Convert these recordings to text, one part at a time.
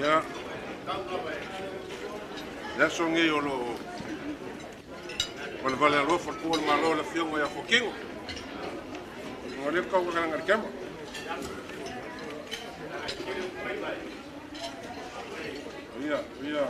Ya. La songi o lo. Wala vale lo for ko ma lo la fiongo ya fokingo. Ngale ko ko ngar kemo. Iya, iya.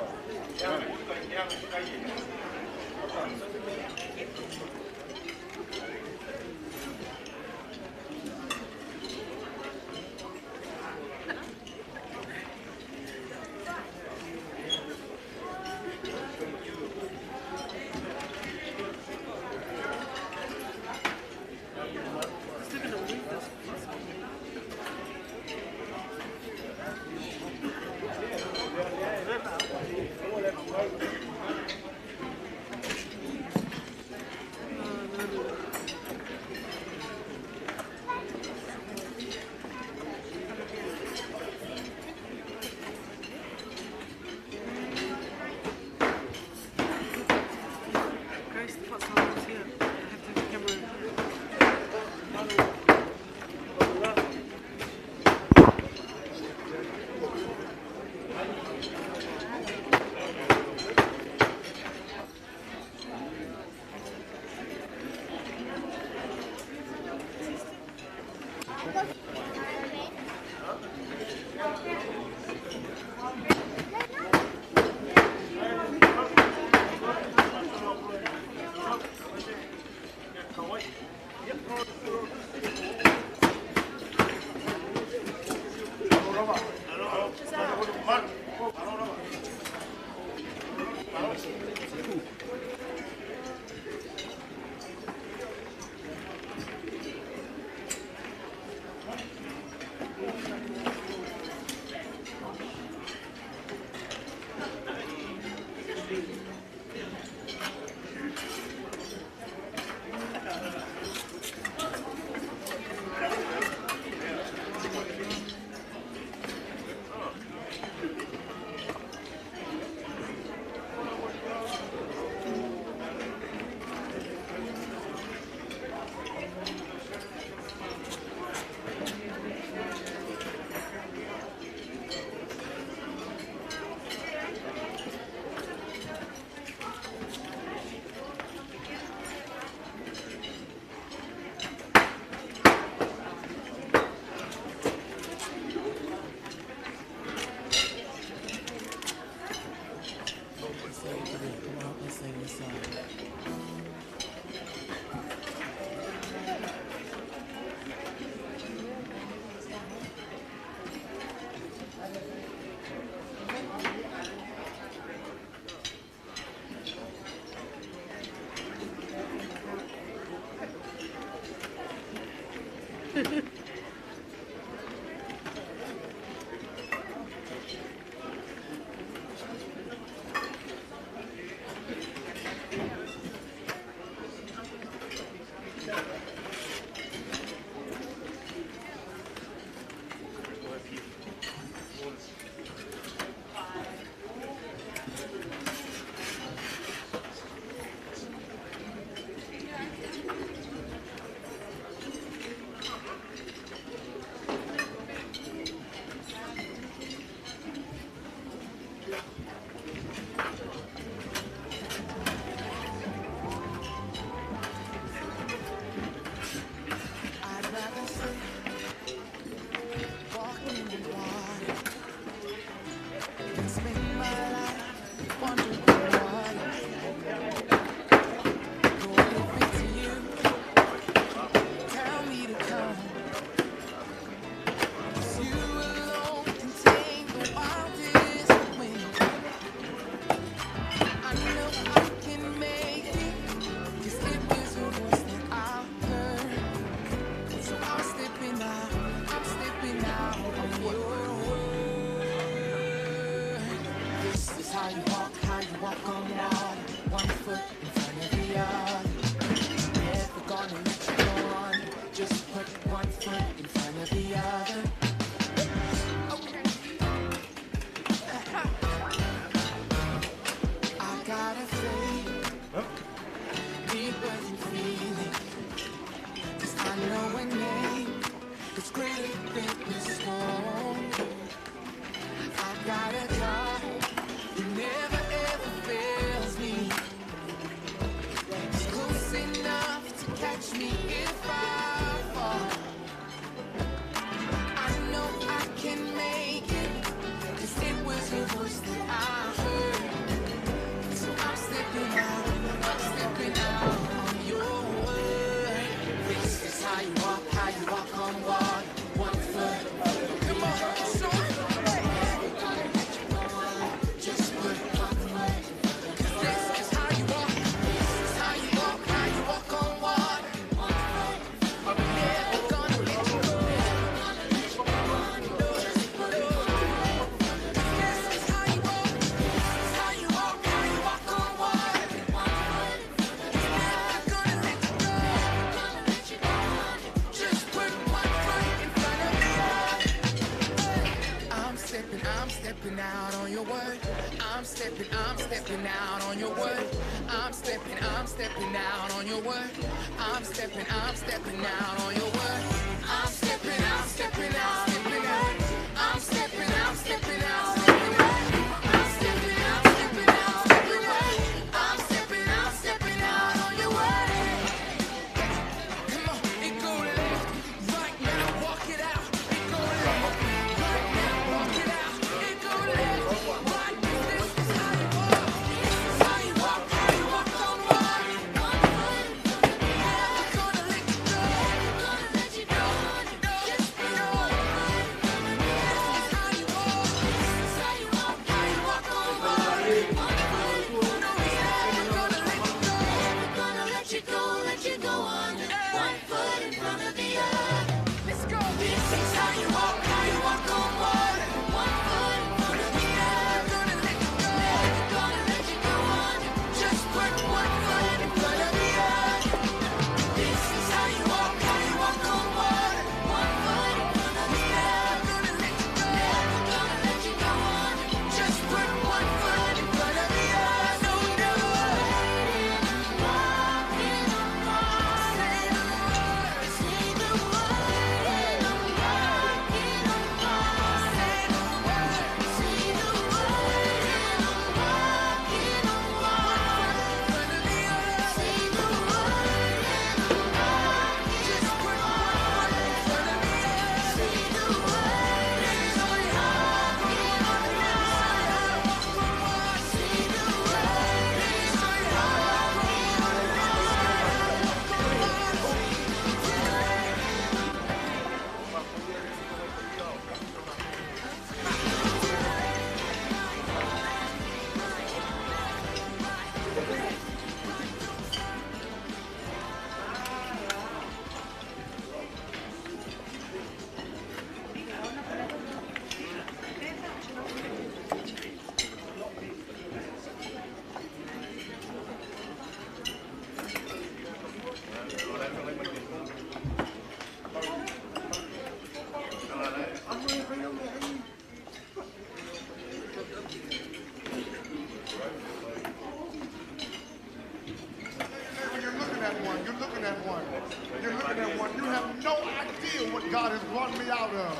feel what God has brought me out of.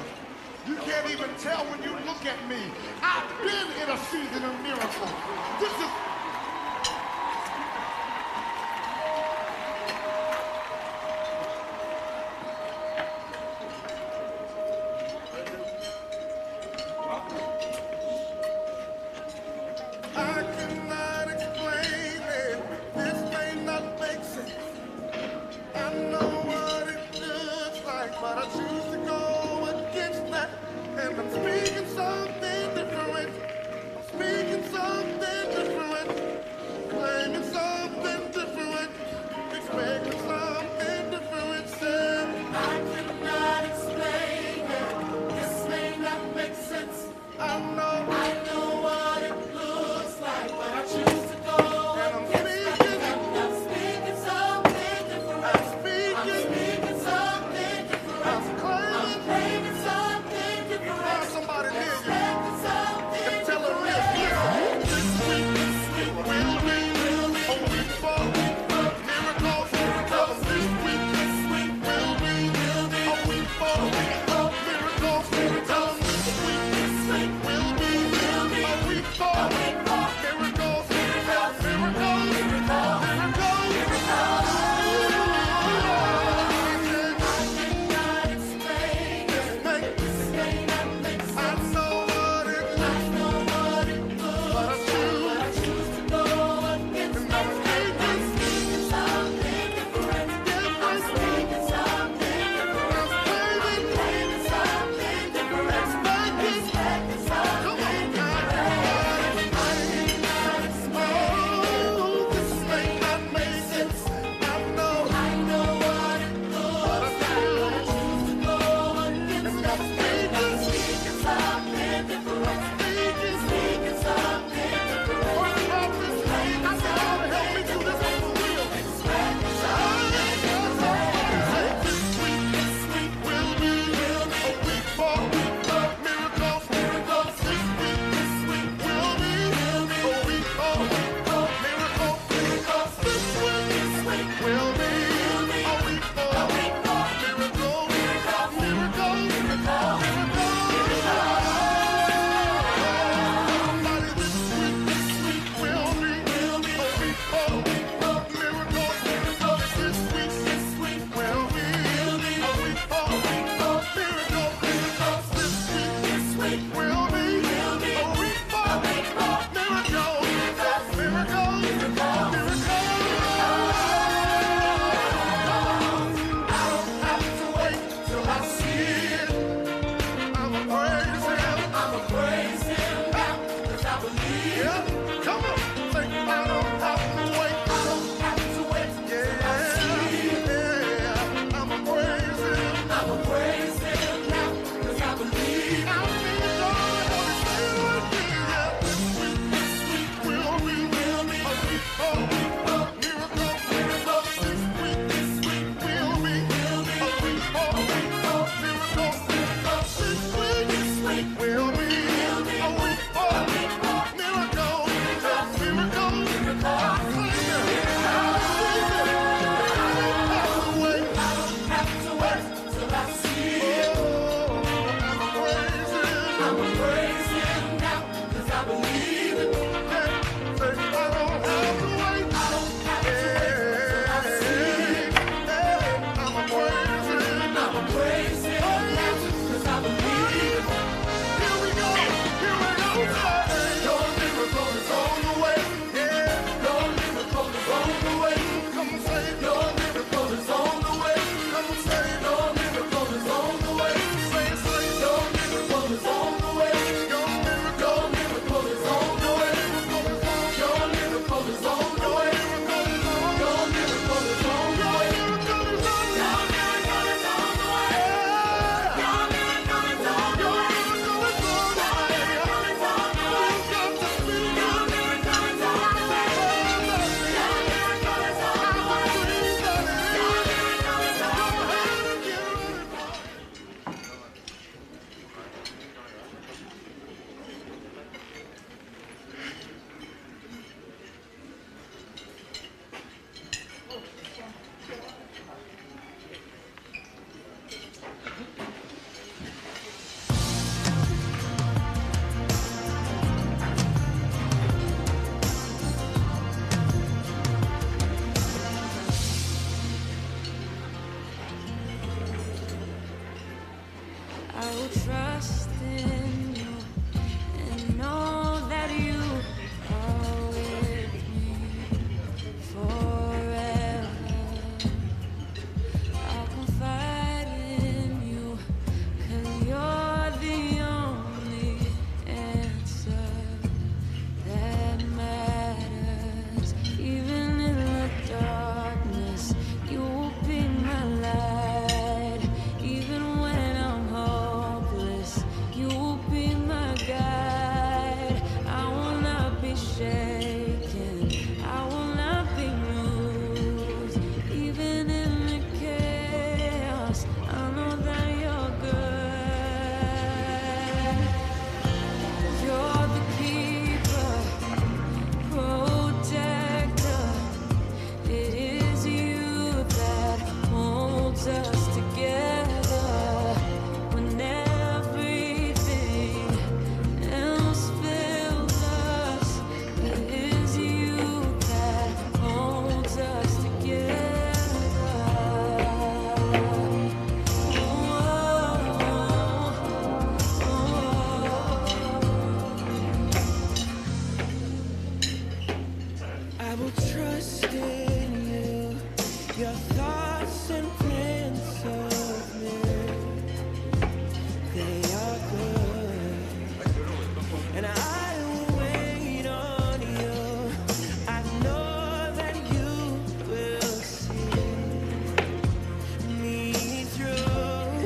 You can't even tell when you look at me. I've been in a season of miracles. This is I cannot explain it. This may not make sense. I know what it looks like, but I choose to go against that. And I'm speaking something different. I'm speaking something different. Claiming something different. Expecting something different. Said, I cannot explain it. This may not make sense. I know what it looks like, but I choose to go. And I'm speaking something different. I'm speaking something different. I'm claiming something different. Somebody near you. And tell them this. This week will be a week for miracles. Tell them this week will be a week for miracles. Tell them this week will be a week for miracles. trust in you and know that you are with me forever. I'll confide in you, 'cause you're the only answer that matters. Even in the darkness, you will be my light. Even when I'm hopeless, you will be my guide. I will not be shaken, I will not be moved. Even in the chaos, I know that you're good. You're the keeper, protector. It is you that holds us together when everything else fails us. It is you that holds us together. I will trust in you, your thoughts and plans of me, they are good, and I will wait on you. I know that you will see me through,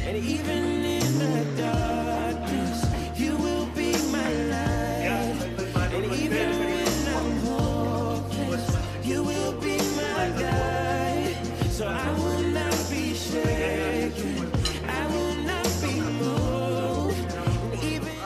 and even in the darkness, you will be my light, and even when I'm hopeless, you will be my guide. So I will not be shaken, I will not be moved, and even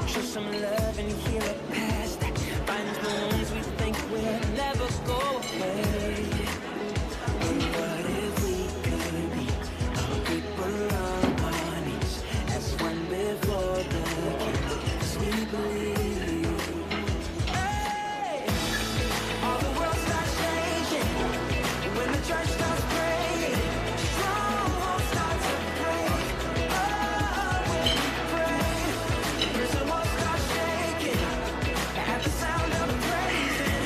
Show some love and heal a past that binds the wounds we think will never go away. And what if we could be all people on our knees as one before the King? 'Cause we believe. Hey, all the world starts changing when the church starts praying. Strongholds start to break. Oh, when we pray, prison walls start shaking at the sound of praising.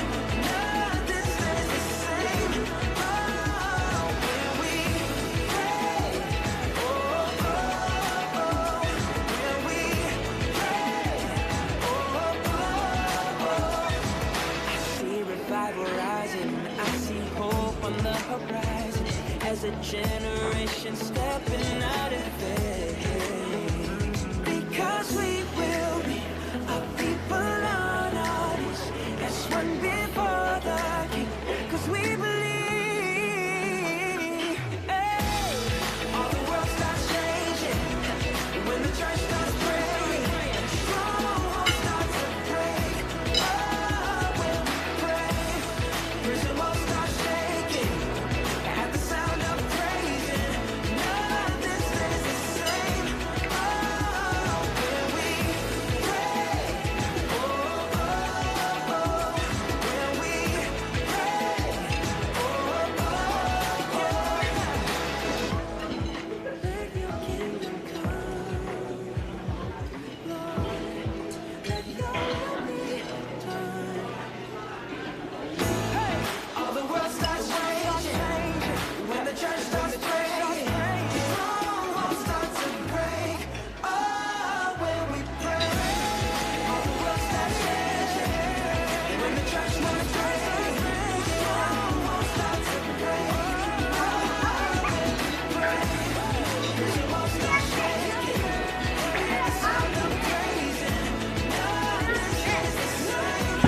Nothing stays the same. Oh, when we pray, oh, oh, oh, when we pray, oh, oh, oh. I see revival rising, I see hope on the horizon as a generation stepping out in faith. Because we will be a people on our knees as one before the King. 'Cause we believe. Hey, all the world starts changing when the church starts praying. Strongholds start to break. Oh, when we pray, prison walls start shaking at the sound of praising. Nothing stays the same. Oh, when we pray, oh, oh, oh, when we pray, oh, oh, oh. Let your kingdom come, Lord. Let your will be done. Hey, all the world starts changing when the church starts praying. Strongholds start to break. Oh, when we pray, all the world starts changing when the church starts praying. Strongholds start to break. Oh, when we pray, prison walls start shaking at the sound of praising. Nothing stays the same.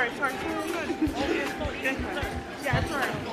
sorry. Good. Yeah, it's all right.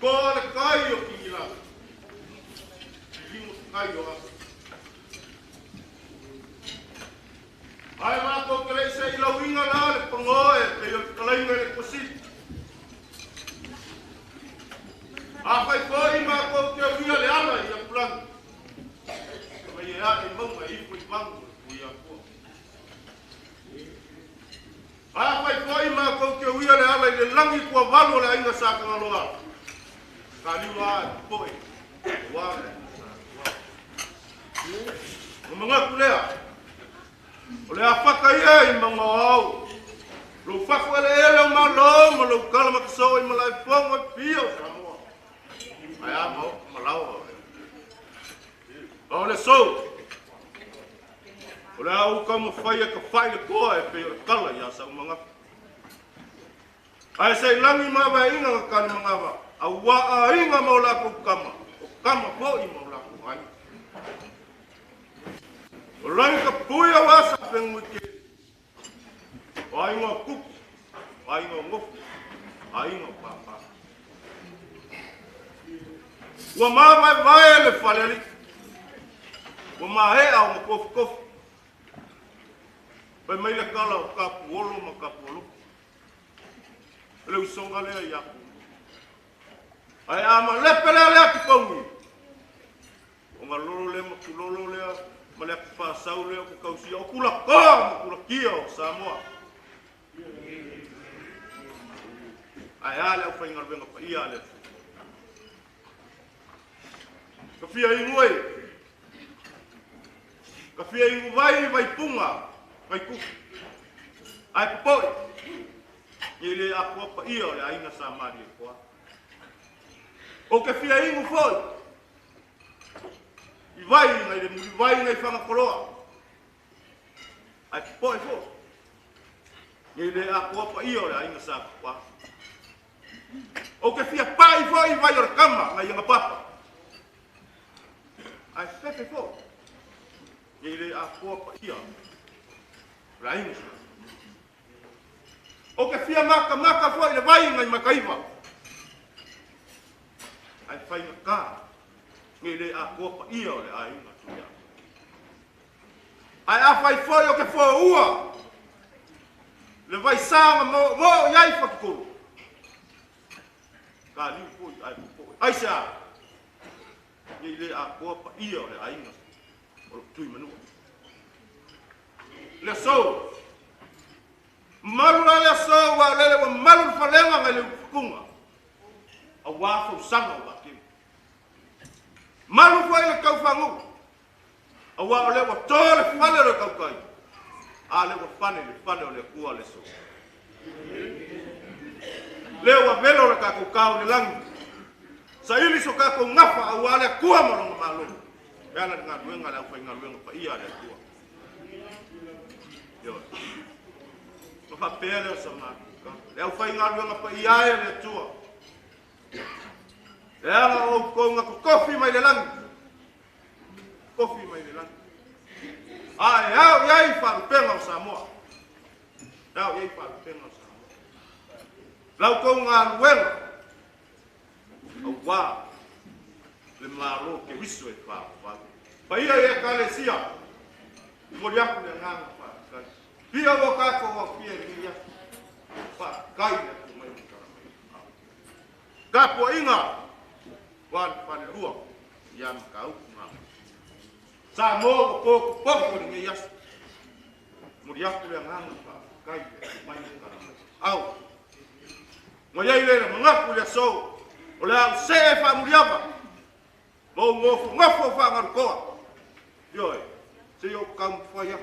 Ko le kai o ki la. Kingo kai o asa. Ai ma ko kele se ila winga la le pangoe pe yo kalainga le kusi. Apa koi ma ko ke winga le ala ya plan. Ma ya e mo ma i ku pang ku ya ko. Apa koi ma ko ke winga le ala le langi ku valo le inga sa ka loa. Kaliwa poi. Wa. Mga kulea. Oleh apa kaya imang mau? Lu fakwa le ele malo, malu kalau mak soi malai pong mak pio semua. Ayah mau malau. Oleh so. Oleh aku kamu faya ke faya kau pio kalau ya sang mangap. Ayah saya langi maba inga kan mangapa. Awa inga mau laku kama. Kama poi mau laku ay. Orang kepuya wasa pengmukir, aing kuk, aing nguf, aing papa. Wama vai le faleri, wama au kof kof. Pemai le kalau kapuolo makapuolo, le usonga le ya. Ai ama le pele le akipongi, wama lolo le makulolo le. Malek fa saule ko kausi o kula kula kio Samoa. Ayale o fainga venga pa iale. Kafia ingoi. Kafia ingu vai punga, vai ku. Ai poi. Ile akwa pa iale ainga samari ko. O kafia ingu foi. Vai ngai fanga koroa. Ai poi fo. Ele a pa io le ainga sa pa. O ke fia pai foi vai or kama ngai nga papa. Ai pepe fo. Ele a pa io. La ainga. O ke fia maka foi le vai ngai makaiva. Ai fai ka. Ngile a kopa ia le ai na tuia. Ai a fai foi o ke fo ua. Le vai sanga mo yai fakuru. Ka li foi ai foi. Ai sa. Ngile a kopa ia le ai na. O tui manu. Le so. Malu le so wa le malu falenga ngale kunga. A wa fo sanga wa. Malu foi le kau fangu. Awa ole wa tole fale le kau kai. Ale wa fane ole kua le so. Le wa velo le ka kau le lang. Sa ili so ka ko ngafa awa le kua mo lo malu. Bela nga duenga la fa nga luenga pa ia le kua. Yo. Ko fa pele o sama. Le fa nga luenga pa ia le tua. Ela o konga ko kofi mai le lang. Kofi mai le lang. Ai, ai fa penga o Samoa. Dau ai fa penga o Samoa. Lau konga wel. O wa. Le maro ke wiso e fa. Pa ia e kalesia. Mo dia ku le ngang fa. Pia wo ka ko wa pia ni ya. Fa kai le ku mai ka. Gapo inga. Wan pan lua yang kau ngam. Samo ko ni yas. Mudia ku yang ngam pa kai mai ka. Au. Mo yai le ngapu le so. Ola se fa mudia pa. Mo ngofo fa ngar ko. Yo. Se yo kam fa ya.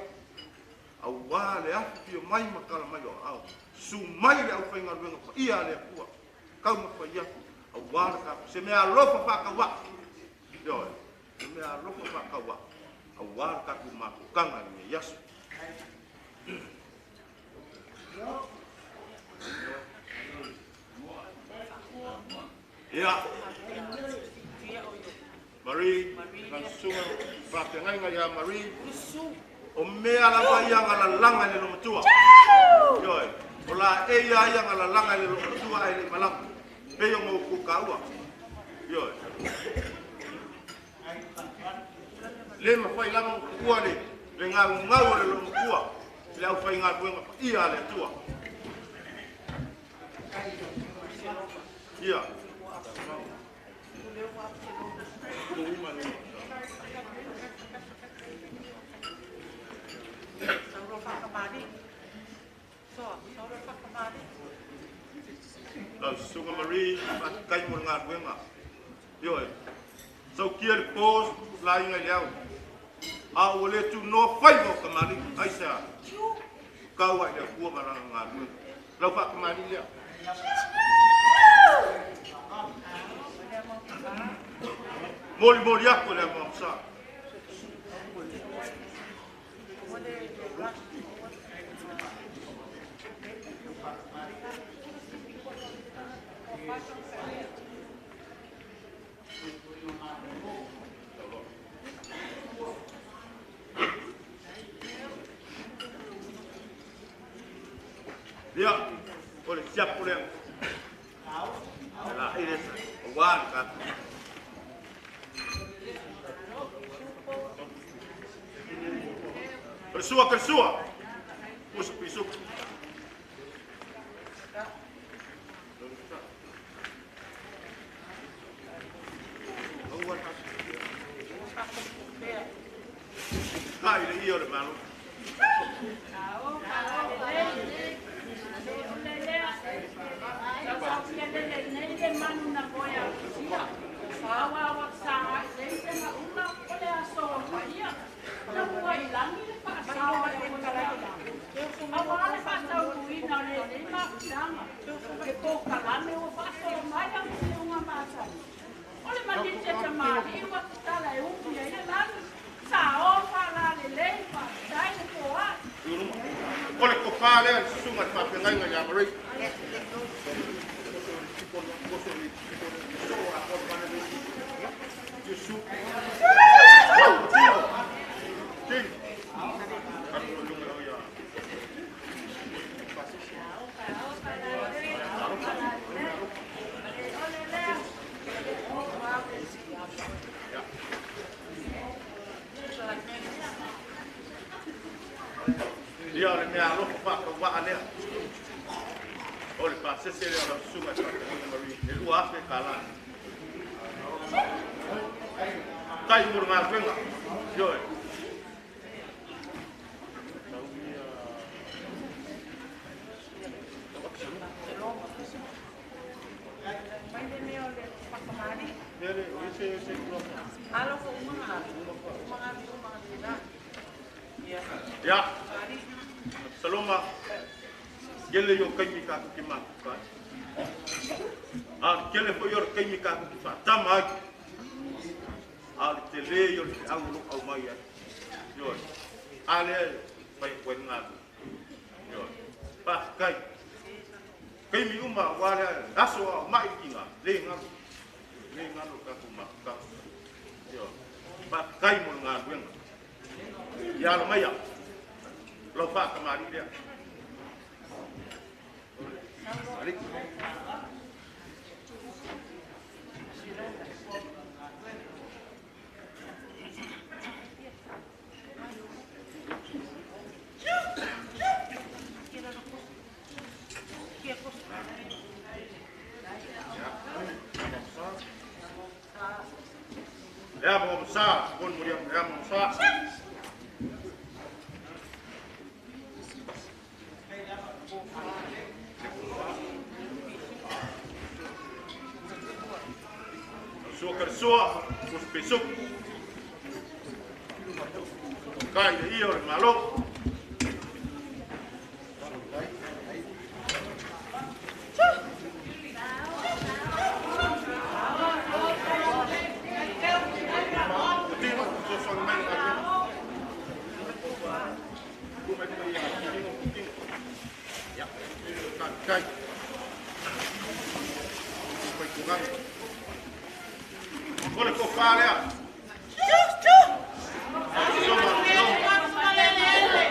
Au wa le afi mai makala mai yo au. Su mai le au fa ngar wenga pa ia le ku. Kau ma fa ya. Awarka se me alofa fa kawa. Yo, se me alofa fa kawa. Awarka ku makanga ni Yesu. Ya. Marie, kan sunga fa kenga ya Marie. O me ala ba ya ngala langa ni lo mutua. Yo, ola e ya ya ngala langa ni lo mutua ai malam. Pe yo mo ku kaua. Yo. Le ma fai la mo kua le ngau le lo kua. Le au fai ngā buenga ia le tua. Ia. La sunga Marie kai mo ngā buenga. Yo. So kia le pos la inga leau. A o le tu no fai mo kamari ai sa. Kau ai le kua maranga ngā buenga. Lau fa kamari lea. Moli ako le mo sa. Dia, oleh siap pula. Lah ini wan kan. Kersua. Pisuk. Hai le io le malu. Oleh kepala sungai papengai ngaya meri. Yusuf. Dia le mea alofa pa ka wa alea. Ole pa se le ala sunga pa ka mari. E lua afe kala. Tai mur nga venga. Yo. Ya. Saloma gele yo kai mi ka ki ma ka. Gele fo yo kai mi ka ki fa tama. Tele yo au lu au mai ya. Yo. Ale pai wen na. Yo. Pa kai. Kai mi uma wala aso mai kinga. Le ngalu. Le ngalu ka ku ma ka. Yo. Pa kai mo nga wen. Ya lo mai ya. Lo fa kamari dia. Alik. Ya mau besar, pun mulia ya mau besar. Kersua, pisuk. Kai iyo malo. Kai. Oleh kau falha. Lele,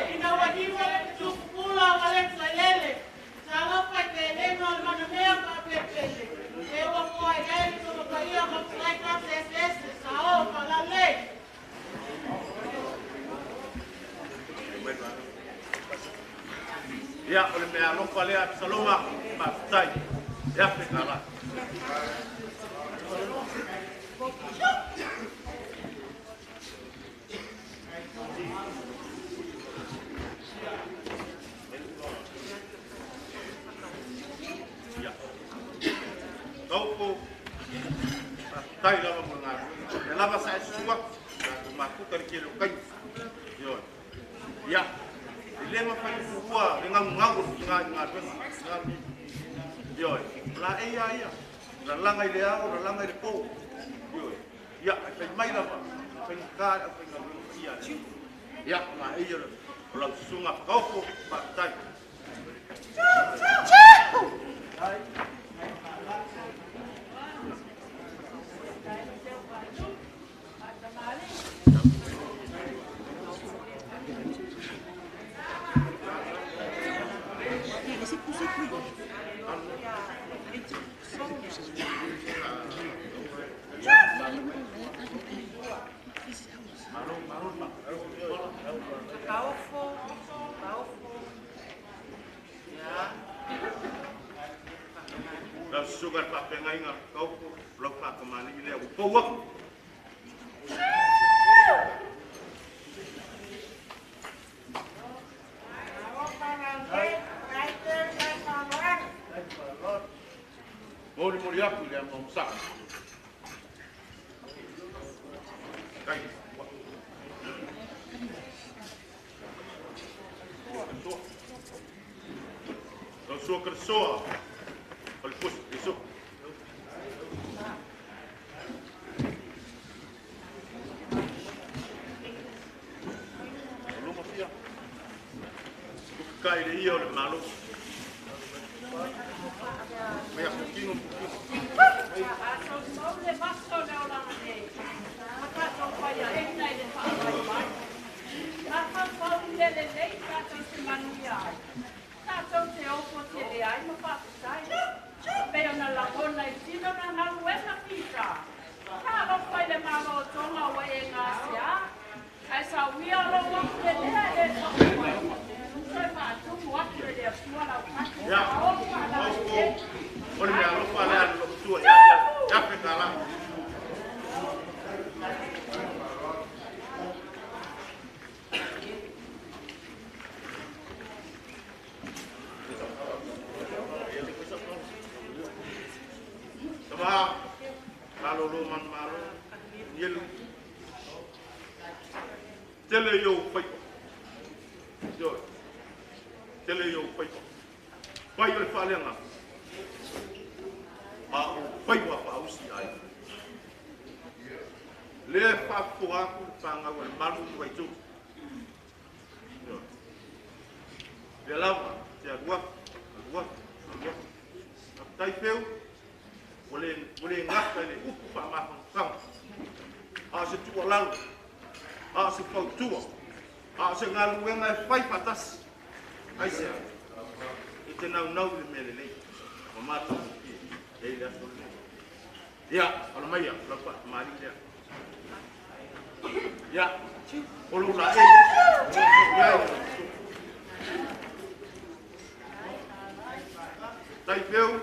Ya, ole mea lofa lea saloma patai. Ya pekala. Ya. Kau ko tai lava mengaku. Lava saya suak. Aku maku kerja kai. Yo. Ya. Lema fai kuwa dengan ngagur ngadon ngami. Yo. La iya. La langai le au, la langai le po. Yo. Ya, fai mai lava. Fai ka, fai ngagur ia. Ya, la iya. La sunga kau ko patai. Sugar pakai ngai ngah kau blok pak kemana ini aku powak. Mau aku dia mau sak. Kai. Kau kerso. Pus besok. Belum mafia. Kai dia oleh malu. Banyak mungkin. Pero na la bona y si no na buena pizza. Cada fue de malo toma we en Asia. Esa wia lo que le eso. Soy más tú muerto de escuela. Ya. Olha a roupa lá no tua. Já fica lá. Kalau roman malu, yelu, tele yo pai, yo, tele yo pai, pai le fale nga, pai wa pa usi ai, le pa kuha ku panga wa malu wa itu, yo, le lava, te agua, tai peu. Boleh ngata ni upu pa mahang kau. Se tua lalu, se pau tua, se ngalu wengai fai patas. Ai se, ite nau le melele, mamata upi, dah sulit. Ya, kalau maya, lepas mari dia. Ya, kalau lah ya. Tai peu.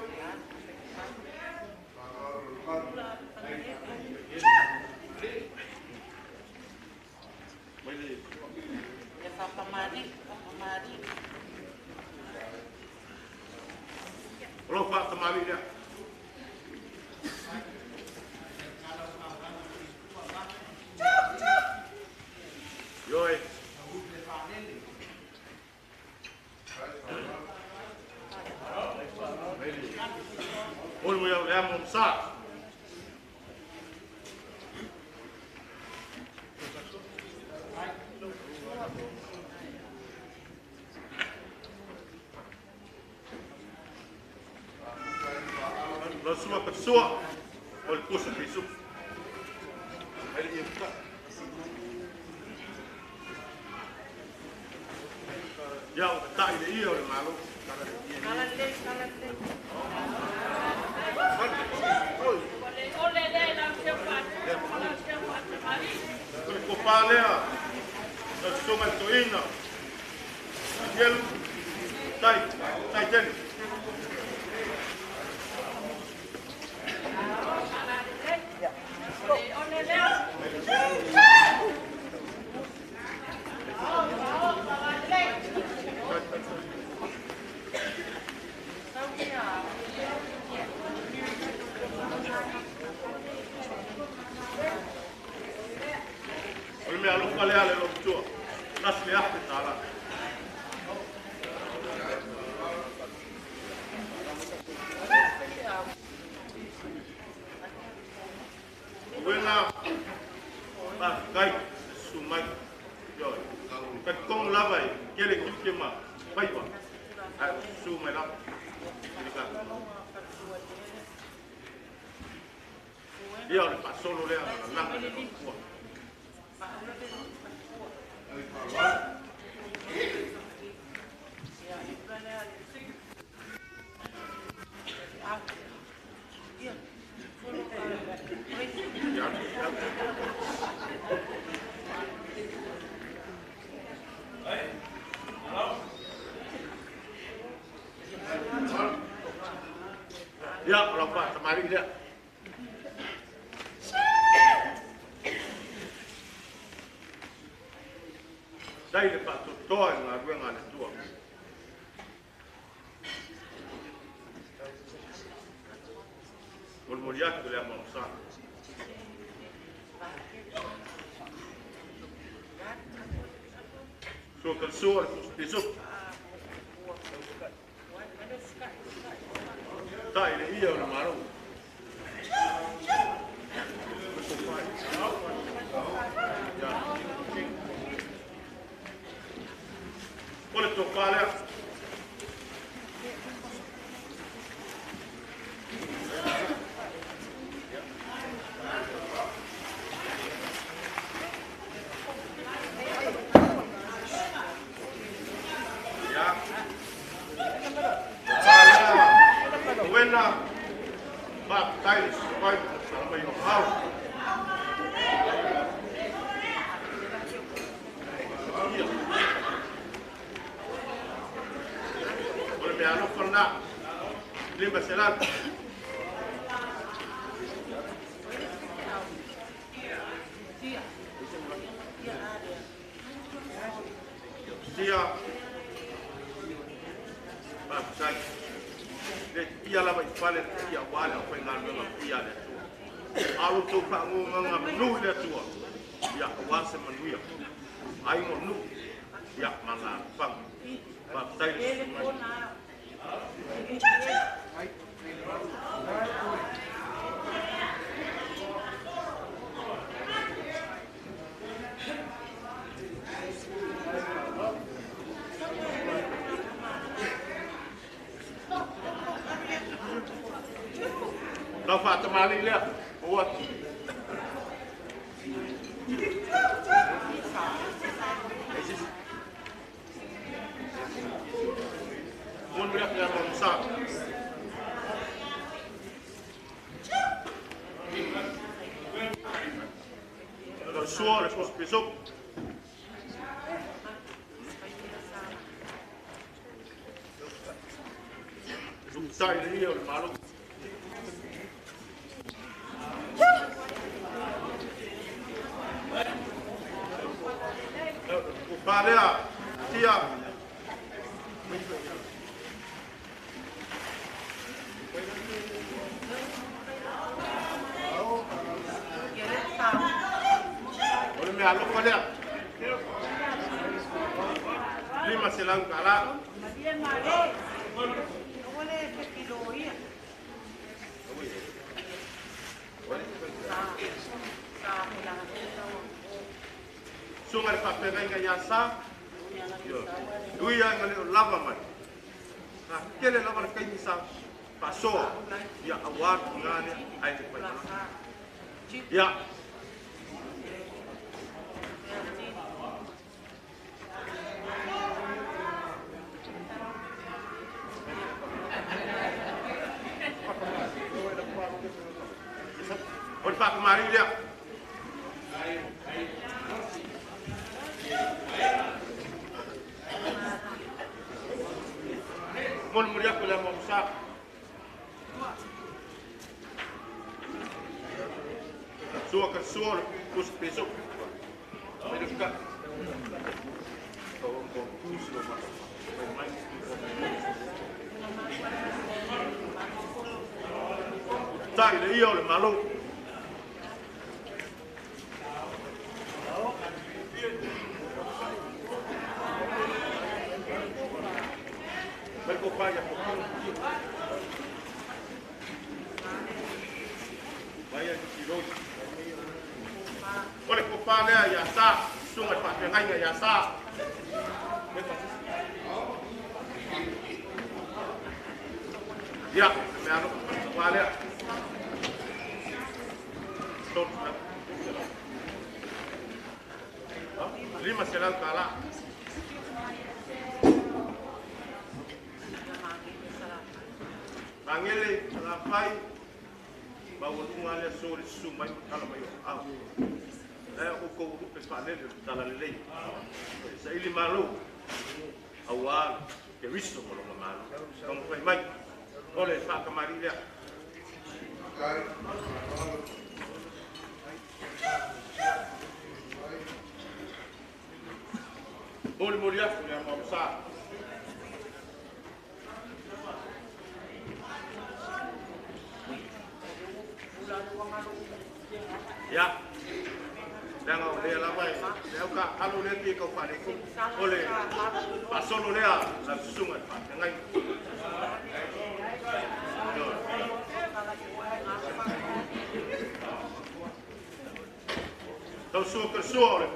Kalau Pak kemari dia. Yoi. Oi, mulher, leva um saco. La sua pessoa, olha o curso que isso. Ele ia ficar. Já o detalhe de ir, olha maluco. Olha o copale, a sua maltoína. Ele Tai jen. Me alo kale ale lo tua. Nas le ate tala. Wena ba kai sumai. Yo. Ka kong lavai kele kike ma. Bai ba. Sumai la. Dia le pasolo le la le tua. Ya, kalau Pak kemarin dia. Dai le Pak tutoa nga gue ngale tua. Muriat boleh mangsa. So kalsor besok. Tai le ia na maru. Boleh tocar lá.เราฝากจะมาเรื่อยๆเพราะว่ามันเรียกงานลงสร้างเราชัวร์เลยพอสปิซุกลูกชายนี่เอามาลูกValeu, tia. Olha minha louca, olha. Lima se lá no cará. Sungai pakai dengan yasa, dua yang lava man. Nah, kele lava kain misal paso, ya awat ngane air panas. Ya. Olha para kemarin dia. Mon mulia ko le mo sa. Sua ka sua kus peso. Pero ka. Ko kus lo mas. Tai le io le malo. Mergo paia ko. Vaya di siro. Oleh ko pa le ya sa, sungai pa ke ngai ya sa. Ya, me anu vale. Lima selal kala. Bangele lapai bawa tungale sore sumai kalau mayo au. Ko pespanel tala lele. Sa ili malu. Awal ke wiso ko lo malu. Kamu pai mai. Oleh fa kamari dia. Boleh mulia yang mau besar. Ya, jangan oleh lamai. Saya uka kalau nanti kau pada ikut oleh pasal oleh la sungai dengan. Tahu suka kersuah oleh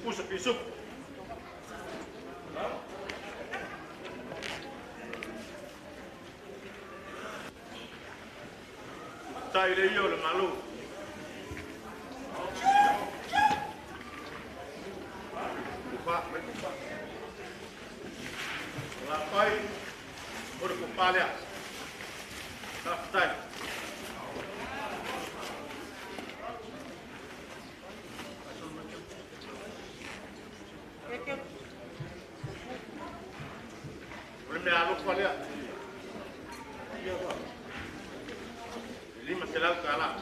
pusat pisuk. Tai le io le malu. Kupa, kupa. Lapai, ora kupa le. Tai. Boleh me alu kupa le. Lima selal kalah.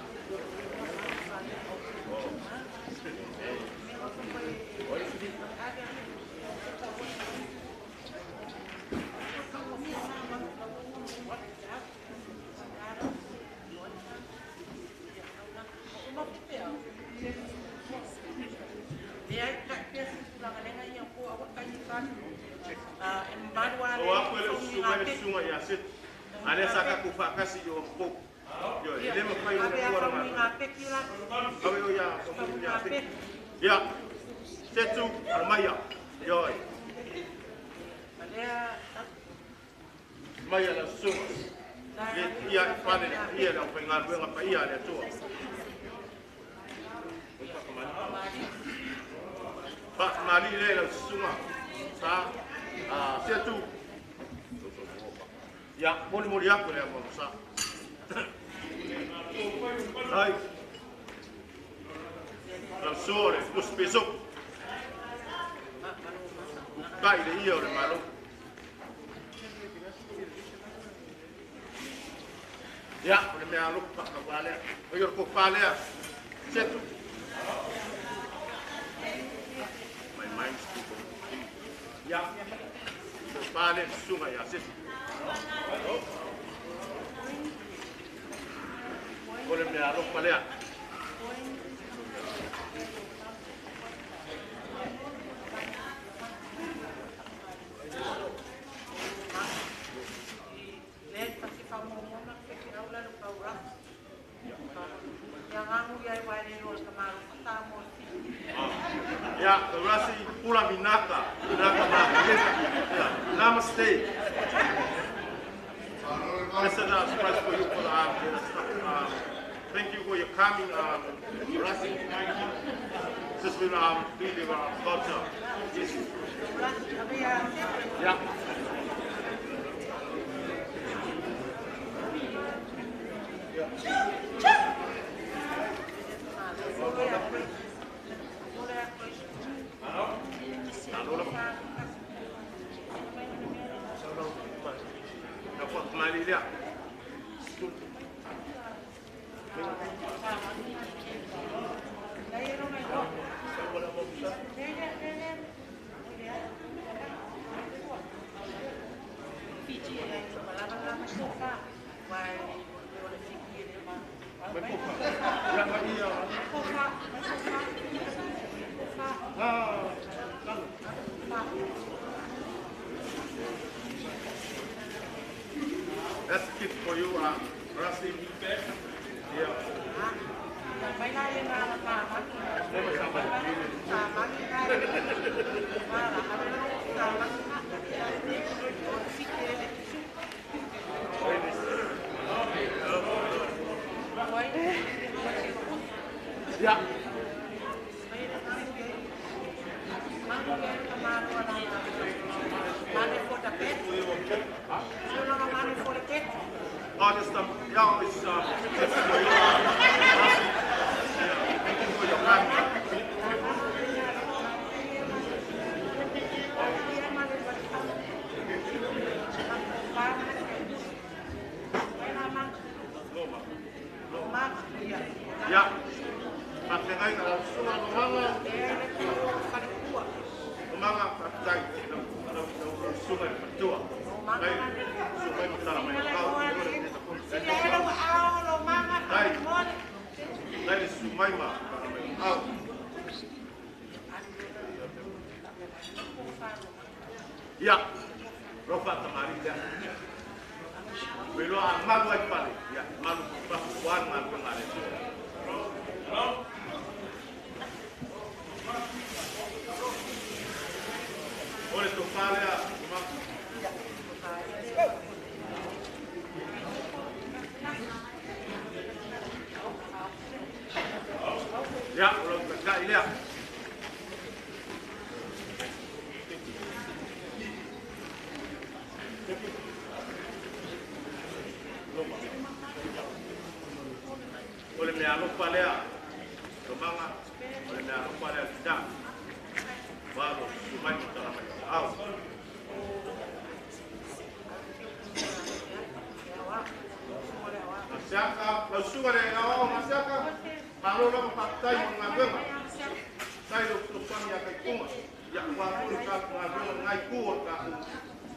Sungai Yasit. Ada saka kufa kasih yo pop. Yo, ele me faz uma hora mais. Awe yo ya, ya. Setu almaya. Yo. Maya la sunga. Ia fane, ia la pengal buang apa ia le tu. Pak mali le la sunga. Sa setu. Ya, boleh aku le mo sa. Hai. La sole, lo speso. Dai le io le malo. Ya, boleh me alu pak vale. Oyo ko vale. Setu. My mind's too. Ya. Vale, sungai ya, setu. Boleh me alu vale. Ya, terasi pula binaka, ya, namaste. Listen, surprise for you for thank you for your coming, Rasi. This will really culture. Yeah. Ya. Oh, this stuff, y'all is ya. Pakai kalau semua mga patay sungai bertua. Sungai utara mereka. Dari sungai mah mereka. Ya, rofa tamari ya. Belo amal lagi paling. Ya, malu bahwan malu ngare. Oleh tu falha, ya, belum tak ini ya. Oleh mealu falha, kemana? Oleh mealu falha tidak. Baru cuma dalam awal. Masyarakat, langsung ada awal masyarakat. Baru orang partai mengagama. Saya lupa yang kekuma. Yang waktu kita mengagama mengaikut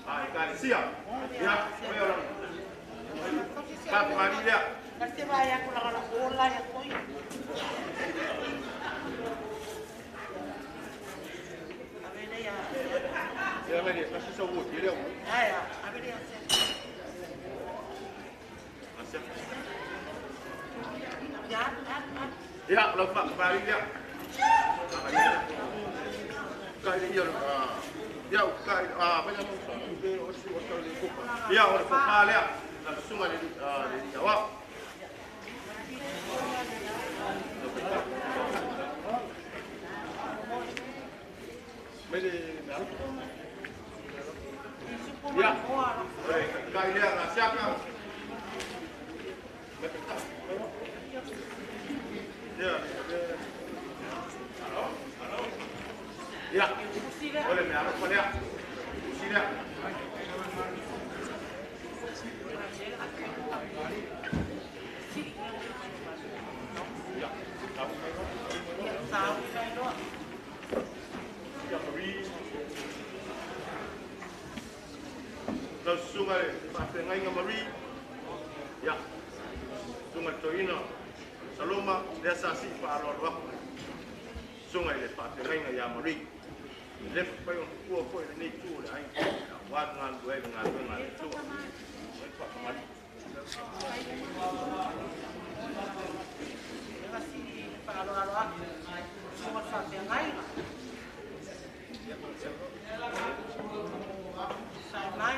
ikan siap. Ya, saya orang. Pak Mari dia. Kasi bayar ko lang ang bola ya ko. Ya, mari, masih sebut dia. Ya, abi dia. Masih. Ya, Ya, lupa Mari dia. Kali dia. Ya, kali apa yang ya, orang kepala ya. Langsung ada di jawab. Ya, kali dia siapa? Ya, ya, boleh ni, apa dia? Sini. Lalu sungai Patengai Ngamari, ya, sungai Toina, Saloma, desa si Paror Waktu, sungai Patengai Ngamari, left by on kuah ini tu, lain, warna dua dengan itu, kasi palo-alo semua sa tengay. Sanay.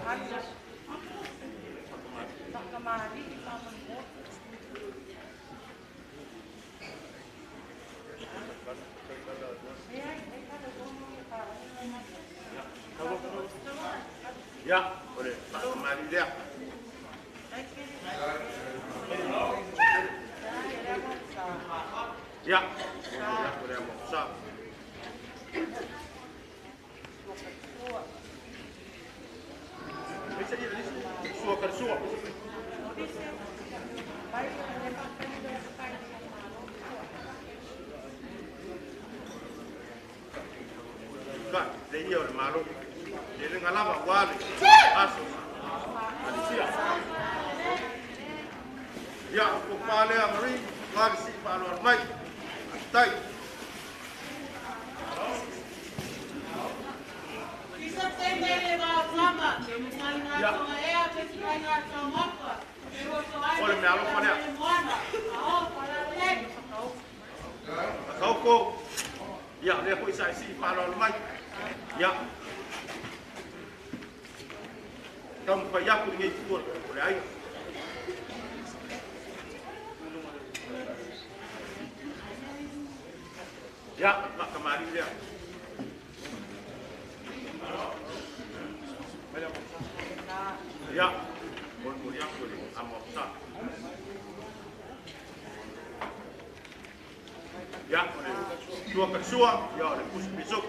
Ada. Tak kemari kita menbuat. ya, boleh, Pak Mari dia. Ya, ya, boleh moksa. Bisa dia suah kersuah. Kan, dia orang malu. Dia dengan lama wali. Asal. Manusia. Ya, kepala Amri, warisi Palor Mai. Tai. Isa tendele ba sama, mengaina sama kesinanya sama. Oleh mealu pada. Kau ko. Ya, dia pun isi Palor Mai. Ya. Kamu payah pun ingin ikut oleh air. Ya, nak kemari dia. Ya, bon yang boleh amoksa. Ya, dua kersua, ya oleh kus besok.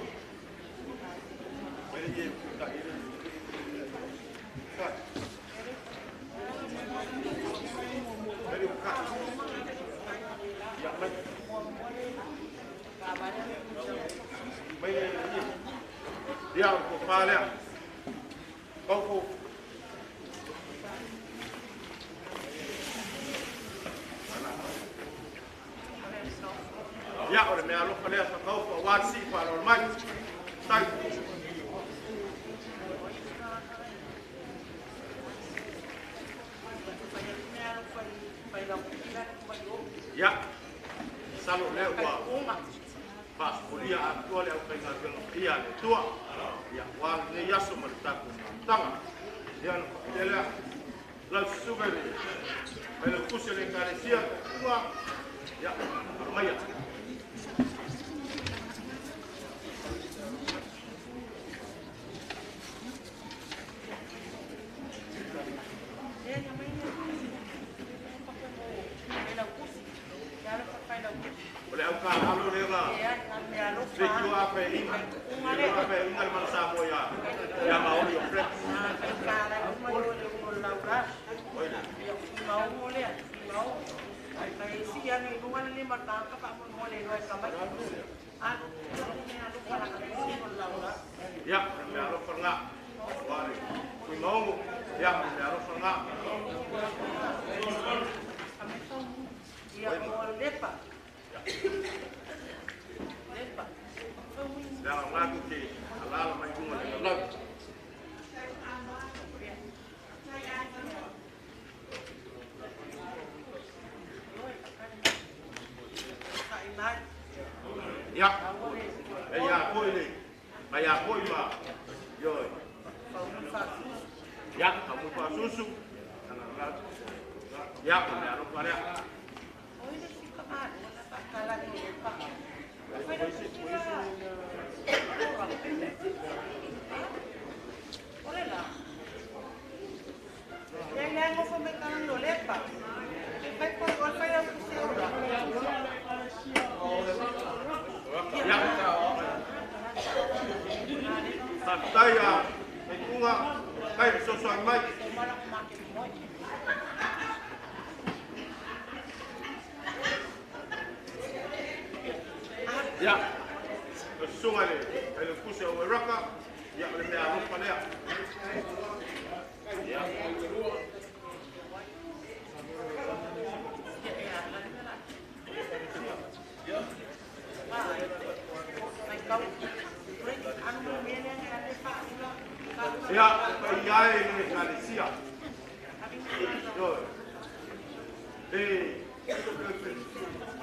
Dia ko pala. Kau ya ora me alo pala sa kau ko wasi para normal. Tai. Ya. Salo leo wa. Pas kuliah aktual yang pengen dia tua. Ya, wal ni yaso mertaku tanga. Dia dia lalu super. Kalau kusel yang karesia, tua. Ya, armaya. Boleh aku halo leva. Sekiu apa ini? Apa ini kalau sama ya? Ya mau yo friend. Ya, harus pernah. Kui mau, ya harus pernah. Dalam lagu ke halal mai bunga dengan lagu. Ya, ya koi ni, ya koi mah, yo. Ya, kamu buat susu. Ya, ada lupa ya. Saya bunga kayak sesuatu mai. Ya, sungai ni, kalau kusya mereka, ya lebih aman pada ya. Ya. Ya, payah ini Malaysia. Yo.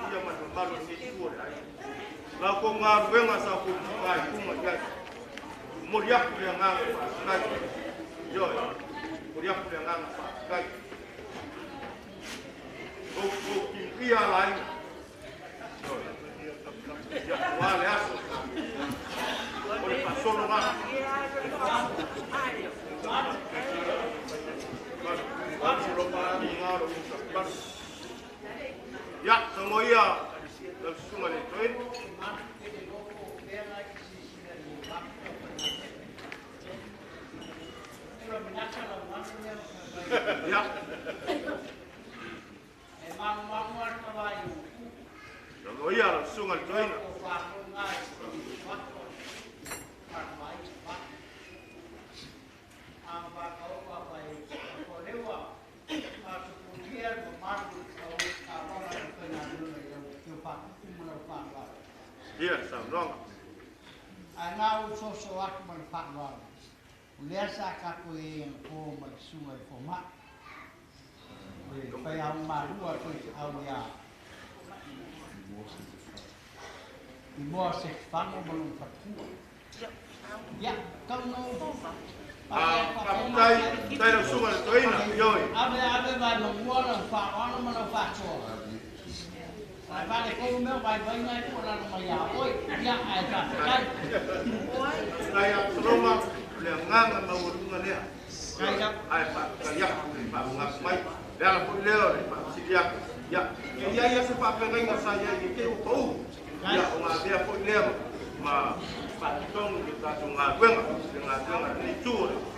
Dia malu ni tua dah. Lalu ngaruh ngasa aku bukai kumah jas. Muriak yang ngang pas yo. Muriak yang ngang pas. Buku kimia lain. Yo. Ya, wala aso. Oleh pasal orang. Ya, semua ia semua itu. Ya. Semua ia semua itu. Dia sandong. Ana usoso aku manfaat. Biasa aku yang ko magsungai format. Kaya malu aku awya. Ibu sih pango belum patu. Ya, kamu Papai, tayo sungai itu ini, yoi. Abe ba nungguan fa ano man fa so. Ai vale ko meu vai vai ngai ko la no mai oi. Ya ai ka kai. Kai a troma le nganga ma urunga lea. Kai ka. Ai pa ya pa ngas mai. Dala pu leo pa sidia. Ya. Ya se pa pe ngai ngasa ya ke o. Ya o ma dia pu leo ma pa tong kita tunga wenga ni tu.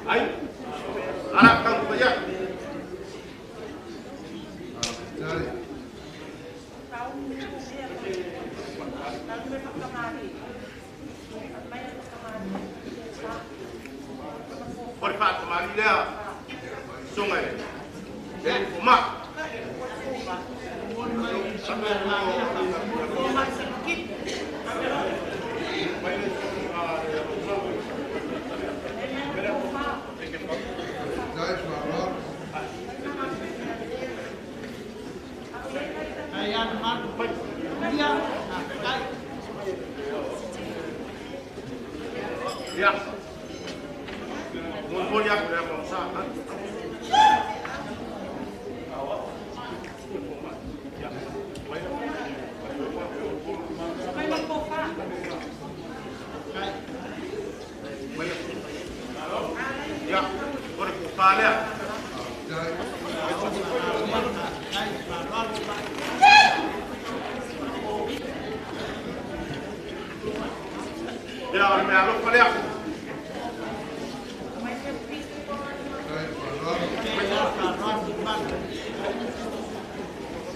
Ai. Anak kang pa ya. Por parte Maria, sungai, dari rumah. Ayan man. Dia. Kai. Ya. Mun ya sudah bangsa. Ya, berkepala. Ya, me hablo pelea.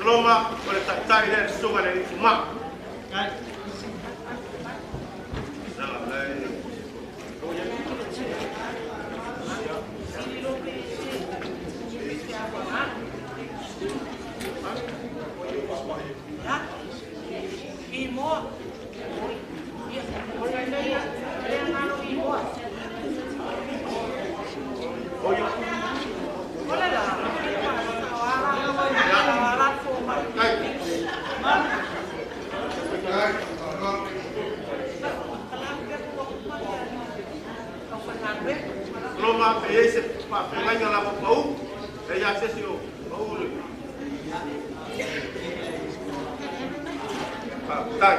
Selama boleh tak cari dan sungai dari semua. Jangan lagi. Roma ese pa pegaña la bau ella se sio bau pa dai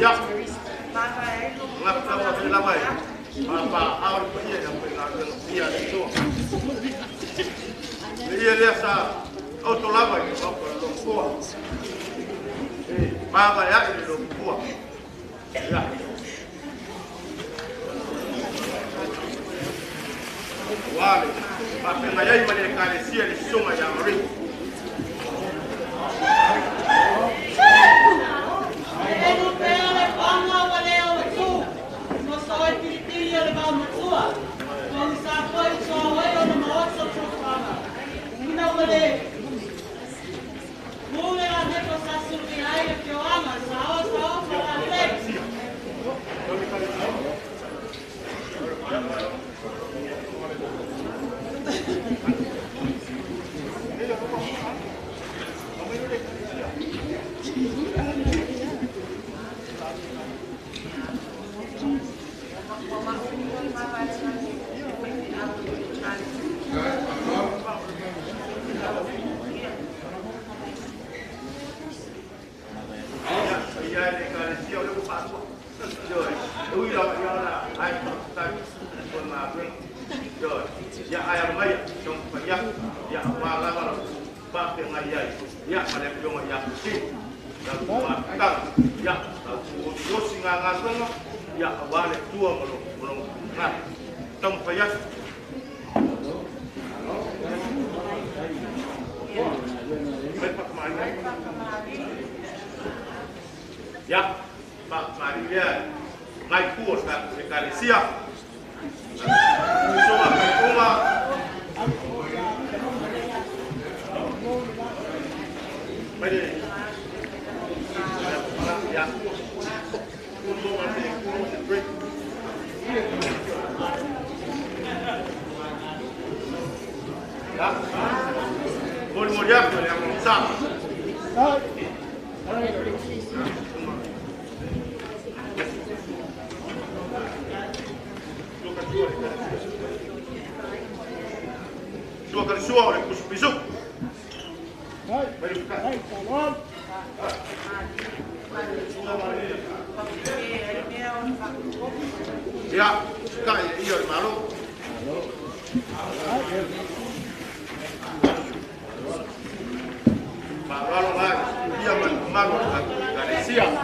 ya ngapa ngapa lama ya apa awal punya yang pernah dia itu dia lihat auto lama itu apa lompoa baba ya ini lompoa ya wale apa ngayai mereka sia di sungai yang ring ya ayam maya trong paya ya wala wala ba pe ngaya ya ale pyo ya si ya ba ta ya yo singa nganga ya wale tua molong na trong paya ya Pak Maria naik kuat sekali siap. Coba rumah. Baik. moriaku le ang sama. Dua kali suara oleh kusuk-kusuk. Ya, kaya iya malu. Malu lah, dia malu dari siang.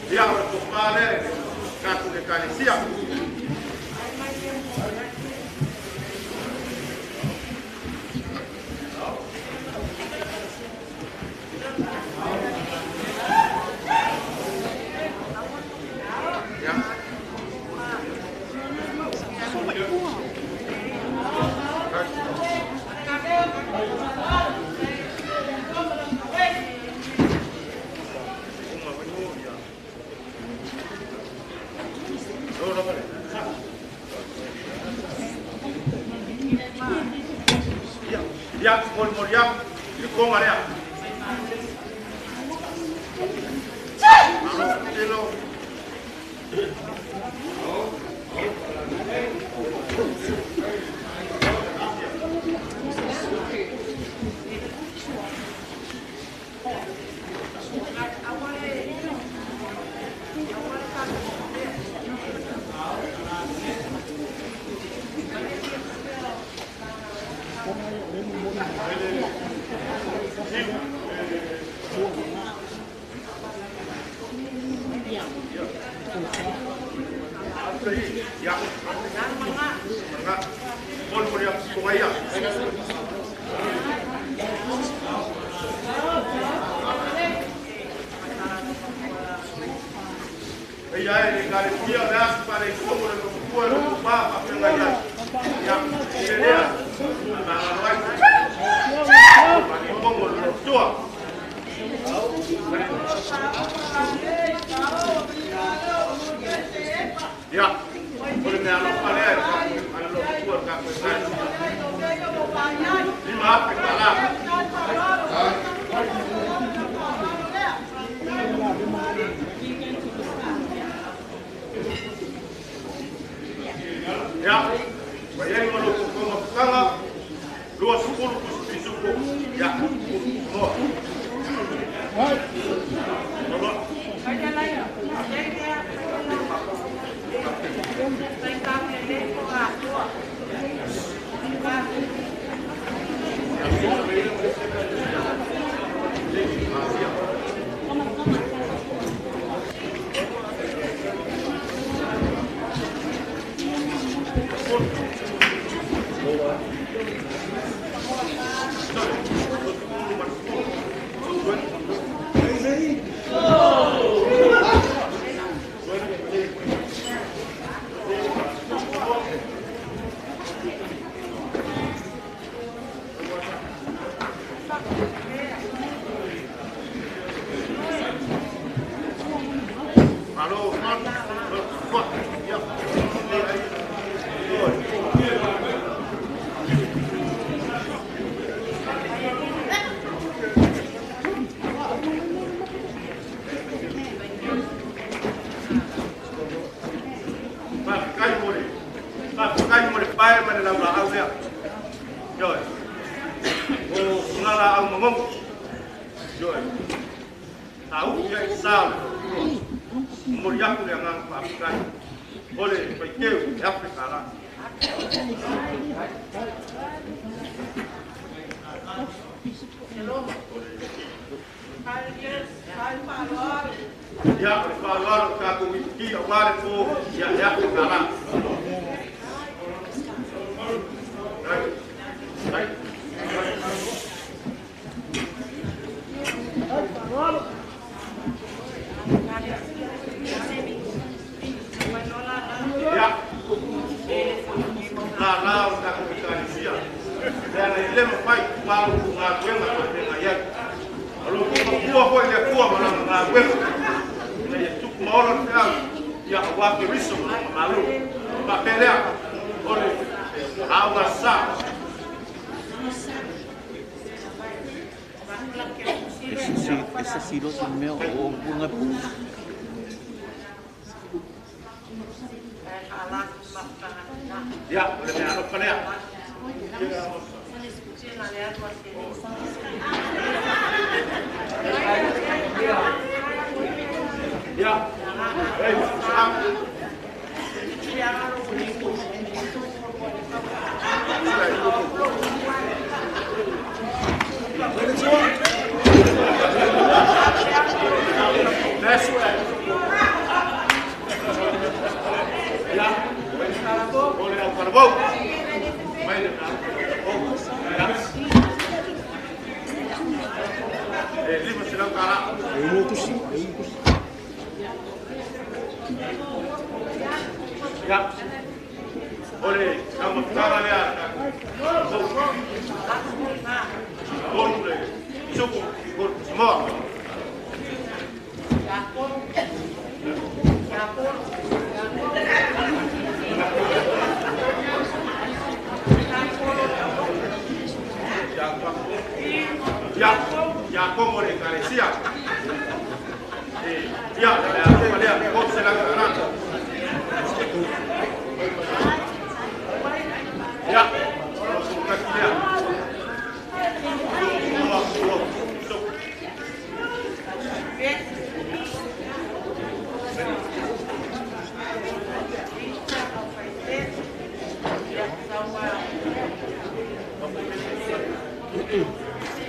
Dia berkepala kaku dekali siap. Ya, moriak, di koma ya. Hello. Ya, mangga, pon moriak kumaya. Iya, ini kali dia dah pada itu boleh berkuat lupa apa yang lain. Yang ini dia, nah lain. Bagi pengol tua. Ya, boleh nak pada kalau berkuat kat pesan. Lima kepala. Ya, bayang melukuk kemana? 210 disuku. Ya, semua. Rồi. Ô ngala ang mamong. Rồi. Tahu ya sao. Moriak yang ang pakai. Boleh pergi Afrika lah. Ya, kalau kaku wiki awal tu ya Afrika lah. orang ngawe. Ya cukup orang yang ya wakil riso malu. Papelnya oleh awasa. Ese siro se me o bunga pun. Ya, boleh menaruh kan ya? Ya, baik, siap. That's right. Ya, boleh aku bau. Main ya. Ini masih dalam kalah. Ya, boleh kamu cara lihat. Boleh, cukup, semua. Ya como le carecía. Ya, ¿cómo se la ganará? Ya,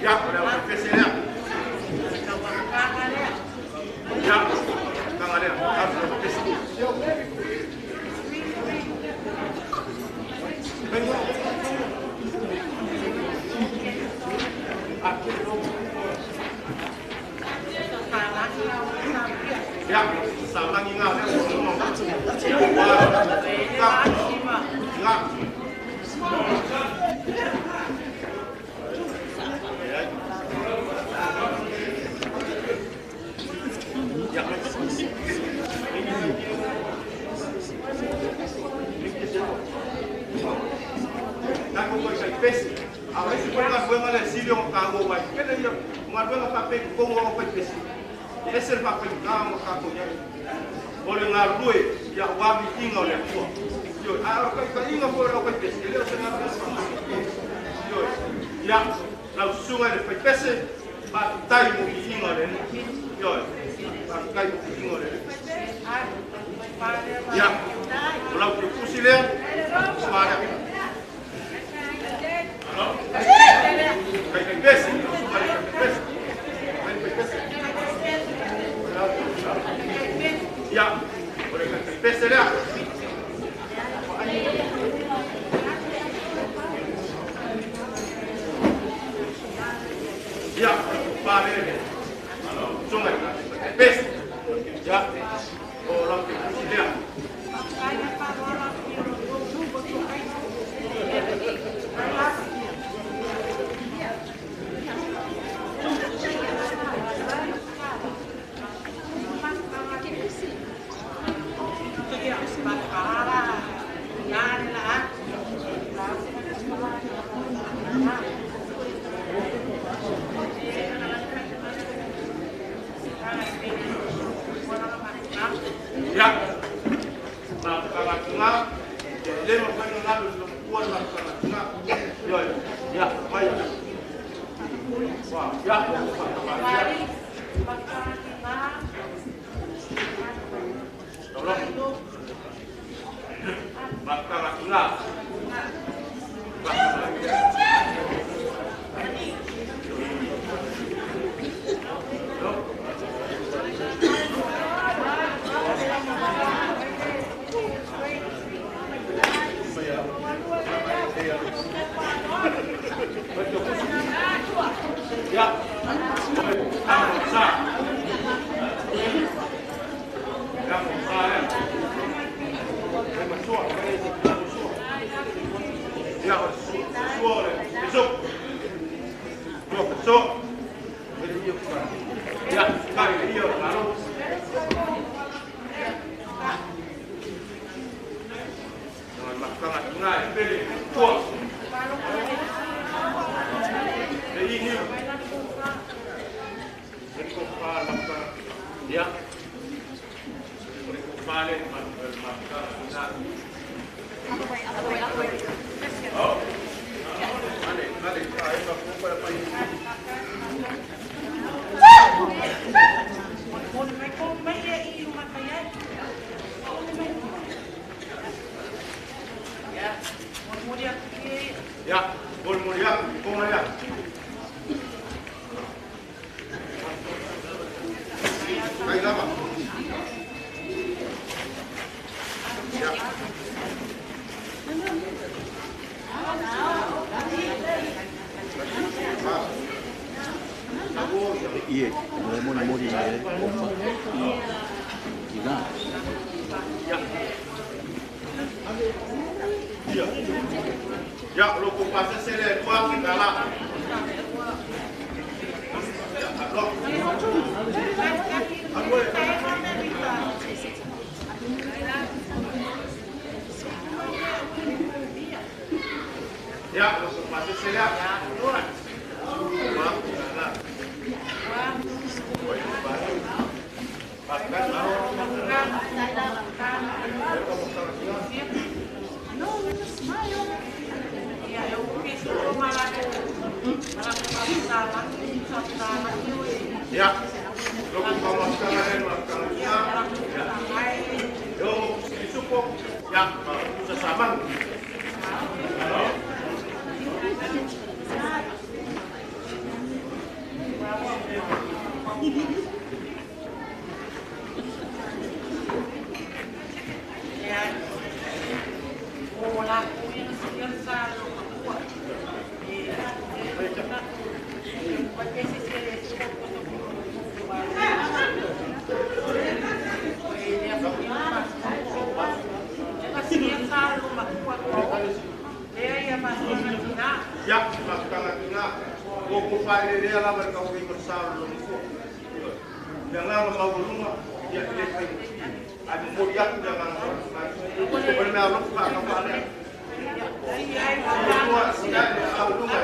ya, udah presiden. Ya, Kang Adel, harus presiden. Ya, sama ingat ngomong. Ingat. Aku boleh pes. Awak sekolah buat mana silong kamu buat. Kena dia buat buat apa kau mau apa pes. Ini serba pengang kamu nya. Boleh ngarui ya wami tinggal le tu. Yo, aku kau ingat boleh apa pes. Dia senang pes. Yo, ya langsung ada pes. Batai mu tinggal le. Yo, batai mu tinggal le. Ya, kalau tu kusilen, semua Kayak besi, kayak besi. Ya, boleh kayak besi ya. Ya, pare. Cuma kayak besi. Ya, orang itu dia. Ya, makanan tengah, dia makanan lalu kuat makanan tengah. Ya, baik. Wah, ya, tolong. Makanan tengah. Ya, iya lalu. Dengan makan tunai beli kuah. Jadi ini. Berkumpul makan ya. Berkumpul makan tunai. Oh. Mari, saya nak kumpul apa ini? Ya, boleh mulia, mulia. Baik lama. Ya. Iya, mau di ya. Ya. Ya, lo kupasnya sele dua kinggalan. Ya, adok. Ya, lo kupasnya sele dua. Ya, lo kupamaskan makanannya. Yo, cukup. Ya, sesama. Ya, makan tuna. Kukupai dia lah berkau bersama lumpuh. Jangan mau rumah. Ya, dia ada mulia jangan. Benar lupa kepala. Semua sudah tahu rumah.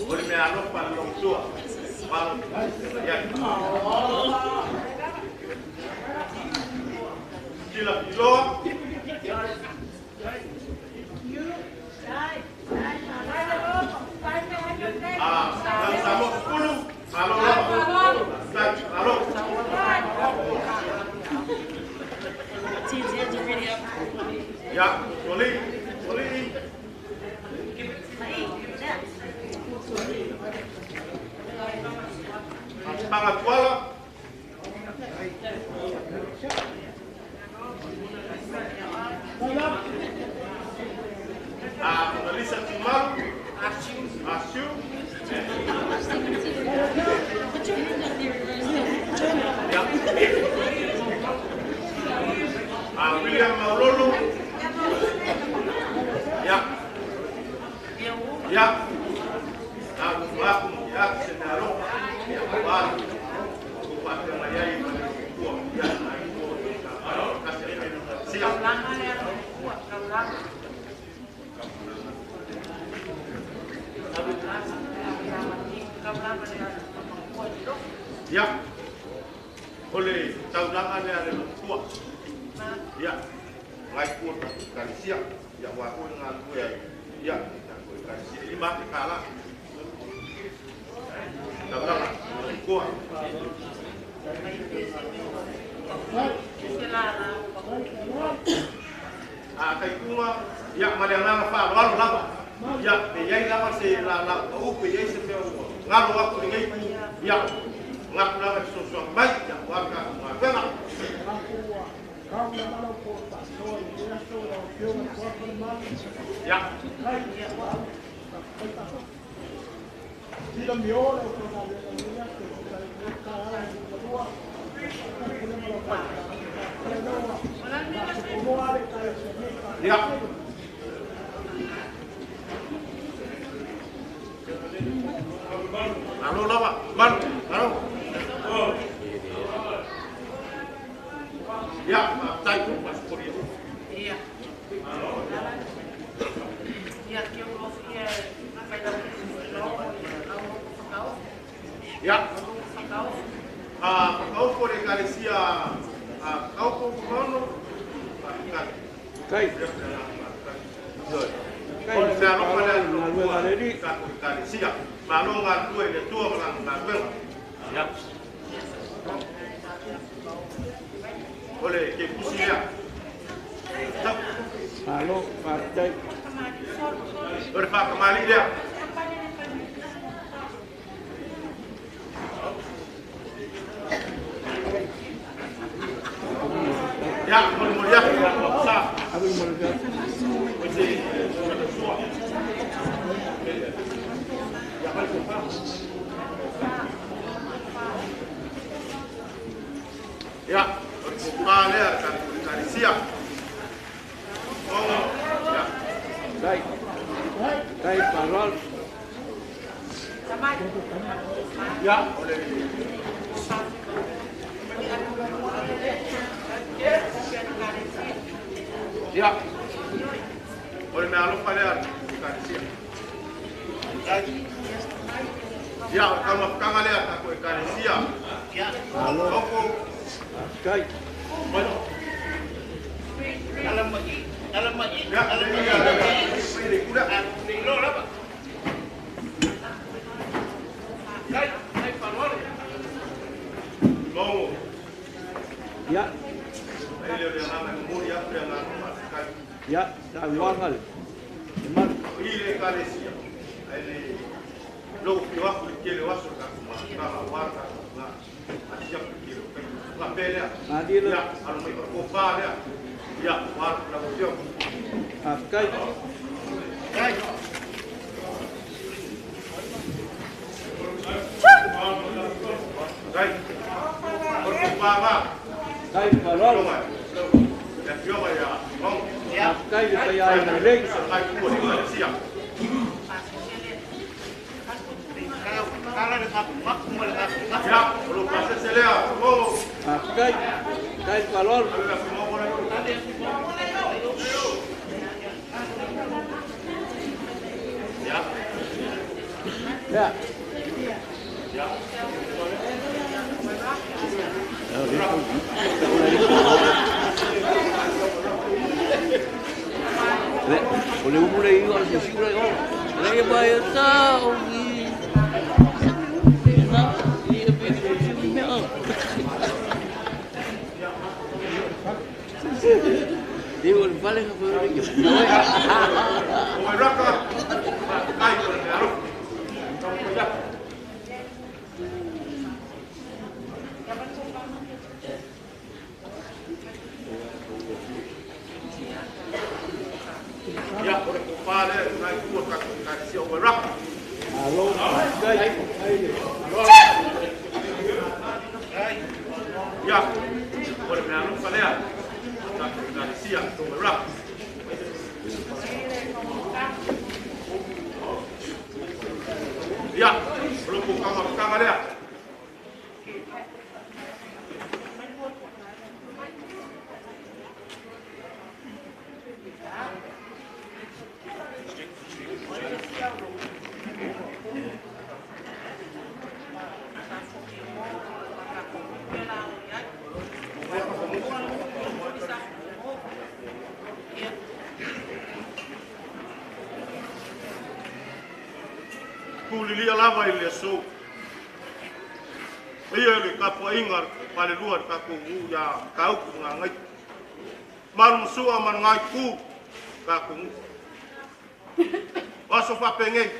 Boleh me arroz para los dos. William Maulolo. Ya. Ya. Aku ya senaro. Ya baru. Upah mayai pada ya. Siap. Ya. Oleh saudangan yang ada kuat. Ya. Ngai kuat kali siap. Ya waktu dengan gue. Ya. Kali siap lima kalah. Saudangan kuat. Kay kuma ya maliang fa wal laba ya biyay laba si la u biyay se fe ngalo wa ku ngai ku ya ngap la so so bai ya wa ka ma pena ya ya. Halo lah Pak, Man, halo. Ya, saya pun Mas Korea. Iya. Ya, ya. Kau boleh Galicia, kau pun mana? Kai. Kalau saya nak pada dua hari Galicia, malu ngan dua dia tua malang ngan. Ya. Boleh ke Pusia. Halo, partai. Berpak kembali dia. Ya, mulia. Sah. Abang mulia. Ya, berkali akan dari siap. Oh, ya. Baik. Baik, Parol. Ya, boleh. Ya, boleh mengalami pada dari siap. Ya, kalau kangen lihat aku ikan siap. Ya, halo. Aku. Baik. Dalam lagi. Ya, pilih kuda. Pilih lah Pak. Baik, Parol. Mau. Ya. Ya, dah wangal. Cemat. Ile Galicia. Ele logo que eu acho que ele acha que a warta na asia que la pele. Nadir. Ya, anu mai berkopar ya. Ya, warta la opción. Akai. Kai. Kai. Berkopar. Kai Parol. Ya, yo ya. Akai saya ini. Kai kuat di Galicia. Ya, belum proses selia. Oh. Akai. Kai Parol. Ya. Ya. Ya. Boleh mulai juga sesi mulai kau. Lagi bayar tahu ni. Dia pergi sini. Dia boleh balik apa lagi? Oh, raka. Kai boleh taruh. Ya, boleh kepala naik kuat kat si overrak. Halo, guys. Ya, boleh menang pada ya. Galicia, Tumera. Ya, belum buka makan ada. Kulilia lava ile so. Ia le kapo ingar pale luar kaku ya kau ngai. Malu sua man ngai ku kaku. Waso fa pengen.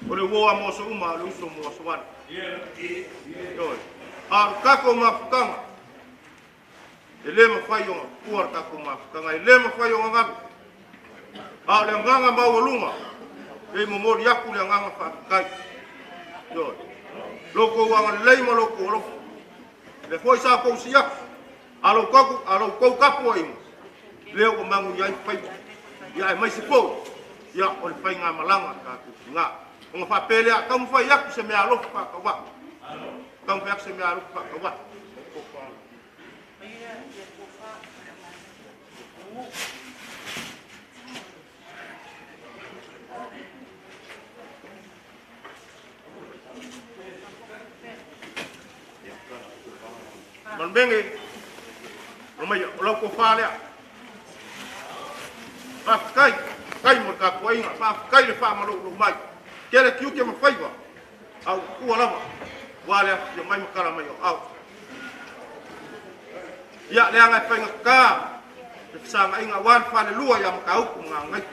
Ole wo amo so uma lu so mo so wan. Yo. Ar kaku mafkang. Ele ma fayo kuar kaku mafkang ele ma fayo ngat. Ale nganga ma wolunga. Ei momori aku yang nganga fa kai. Yo. Loko wang lei ma loko lo. Le foi sa ko sia. Alo ko kapo ai. Leo ko mangu yai pai. Ya mai sipo. Ya ol pai nga malanga ka ku nga. Nga fa pele ka mu fa yak se me alo fa ka wa. Ka mu yak se me alo fa ka wa. Man bengi rumai lo ko fa le pa kai mo ka ko inga pa kai le fa ma lo mai kele kiu ke ma fai wa au ku ala wa wale yo mai ma kala mai au ya le anga fa ka sa nga inga wan fa le lua ya ma ka ku nga ngai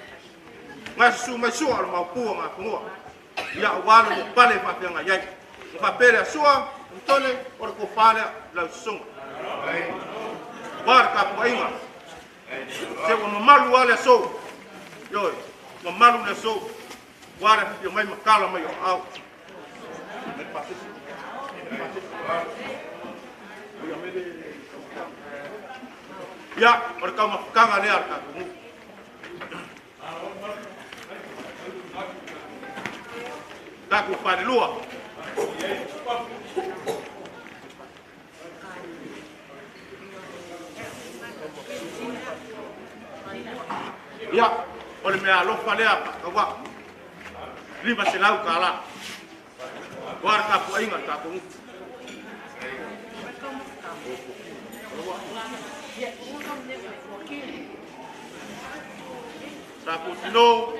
ngai su mai su ala ma pu ma pu ya wale mo pale fa nga yai fa pele sua Tole or ko fale la sung. Bar ka painga. Se wa malu wala so. Yo, malu le so. Wara yo mai makala mai au. Ya, or ka makanga le arka ku. Ta ku fale lua. Ya, oleh mea lo falea kawa. Lima selau kala. War ka po ingat ka kung. Sapu tino.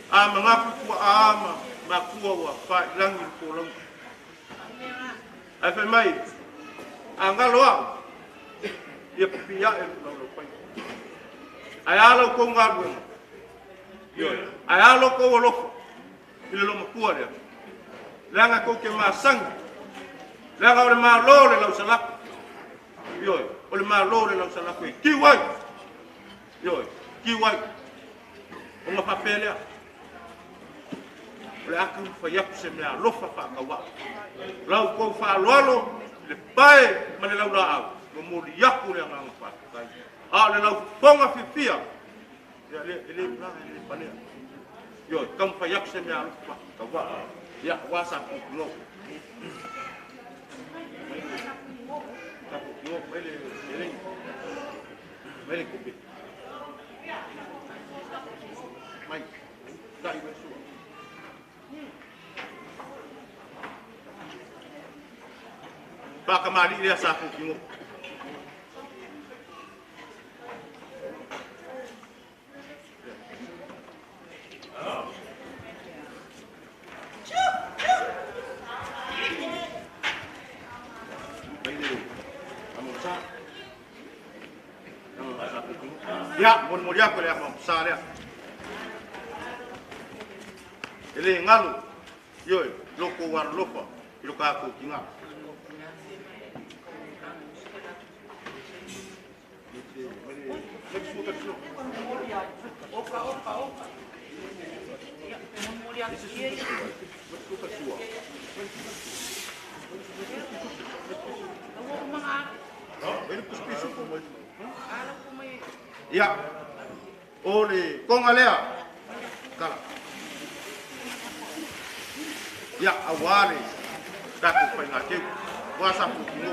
Mengaku ku makua wa fa lang kolong. Ai fa mai. Angaloa. Ia pia e lo pai. Ai alo ko ngalu. Yo, ai alo ko lo. Ile lo makua le. Langa ko ke masang. Langa ole ma lo le lo sala. Yo, ole ma lo le lo sala ko. Ki wai. Yo, ki wai. Ona papelea. Ole aku fa yak se me lo fa ka wa. Lau ko fa lo le pai ma le lau au. Memori yaku le nganga fa kai. Le lau ponga fifia. Ya le bla le panea. Yo, kam fa yak se me alo fa ka wa. Ya wasa ku no. Tapu no mele kupi. Mai. Dai besu. Baka mali dia sapu kingo. Ya, mon moria ko le am sale. Ele ngalu. Yo, loko war lofa. Iluka ko kinga. Ele cuspiu com ele. Ya. Ole, konga lea. Kala. Ya, awari. Datu pai ngate. Wasa putino.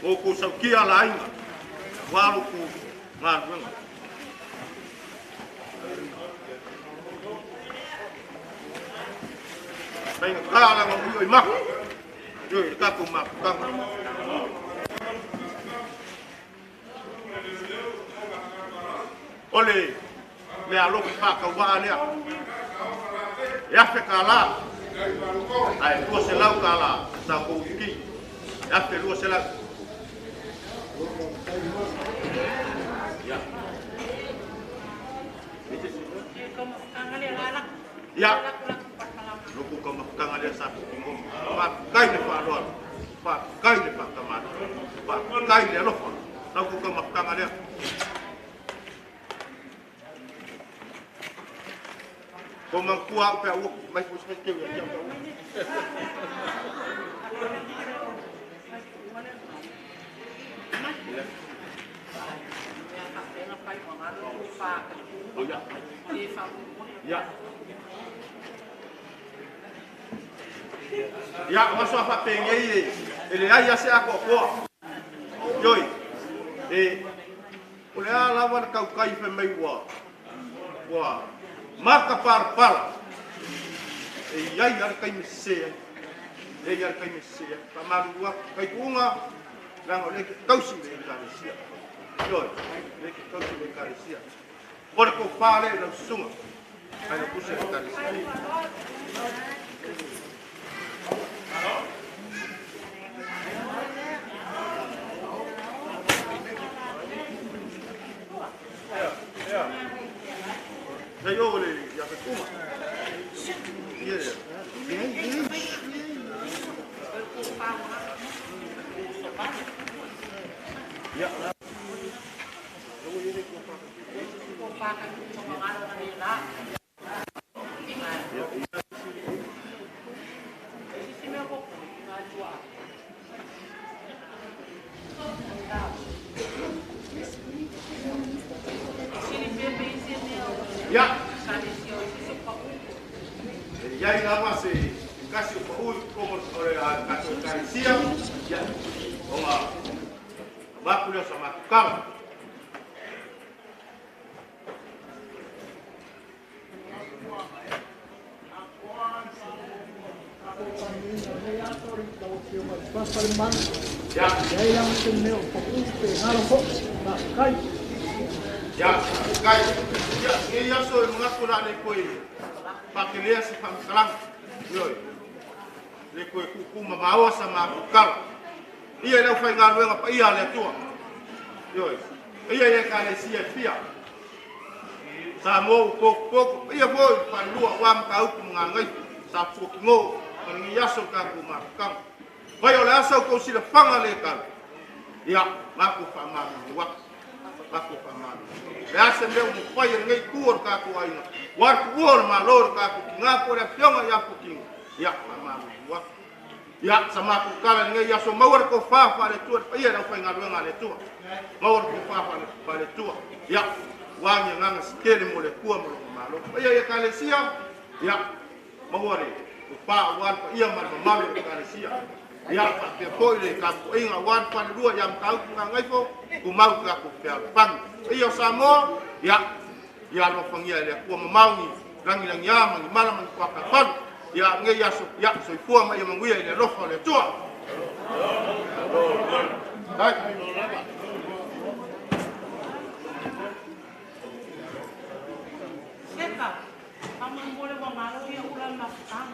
O ku saukia lainga. Walu ku ngaruenga. Baik, kala ngomong yoi mak. Yoi, kaku mak, kaku. Ole, me alo pa ka wa lea. Ya fe kala. Ai, ko se lau kala, sa ko ki. Ya fe lo se lau. Ya. Ya. Luku ka makanga dia sa ngom. Pa kai le pa lor. Pa kai le pa kamat. Pa kai le lo fa. Luku ka makanga dia. Ko mang kuang pe u mai pu sai ke ya jam. Oh ya. Ya. Ya, masuk apa pengen ele ai ase ako ko. Yoi. Ole ala wan kau kai fe mai wa. Wa. Maka parpal. Ai ar kai misse. Ar kai misse. Pamarua kai kunga. Lang ole kau si le karisia. Yoi. Le kau si le karisia. Por ko pale na sunga. Ai no puse karisia. Saya oleh yang kedua. Ya. Ya. Ya. Ya ingama se kasih paul como kasih karisia. Ya. Oma. Bakulah sama tukang. Ya. Ya, kai. Ya, ia so mengaku nak lekoi. Pakai dia si pangkalang. Yoi. Lekoi kuku mamawa sama kukal. Ia dah fai ngaru ngapa ia le tua. Yoi. Ia yang kali sia pia. Samo pok ia boy pandua wam kau mengangai sapu ngo mengiaso kaku makang. Bayo le asau kau sila pangalekan. Ya, maku pamamu wak. Aku paman. Biasa dia umpai ngai kur kaku aina. War kur malor kaku ngaku dia piong ya puking. Ya paman buat. Ya sama aku kala ngai ya so mawar ko fa le tu. Iya dah fai ngaru ngale tu. Mawar ko fa le tu. Ya wang yang ngang sekali mole kuam malo. Iya ya kale siap. Ya mawar ko fa wan iya mal malu kale siap. Ya pakai poile kaku inga wan pan dua jam kau ngai fo. Kumau kaku pang. Iyo samo ya ya lo pangia le ku mau ni rangi lang ya mang malam mang kwa kapan ya nge ya so fu ma ya manguya le lo le tua. Baik. Siapa? Kamu boleh mengaruh ya ulang makan.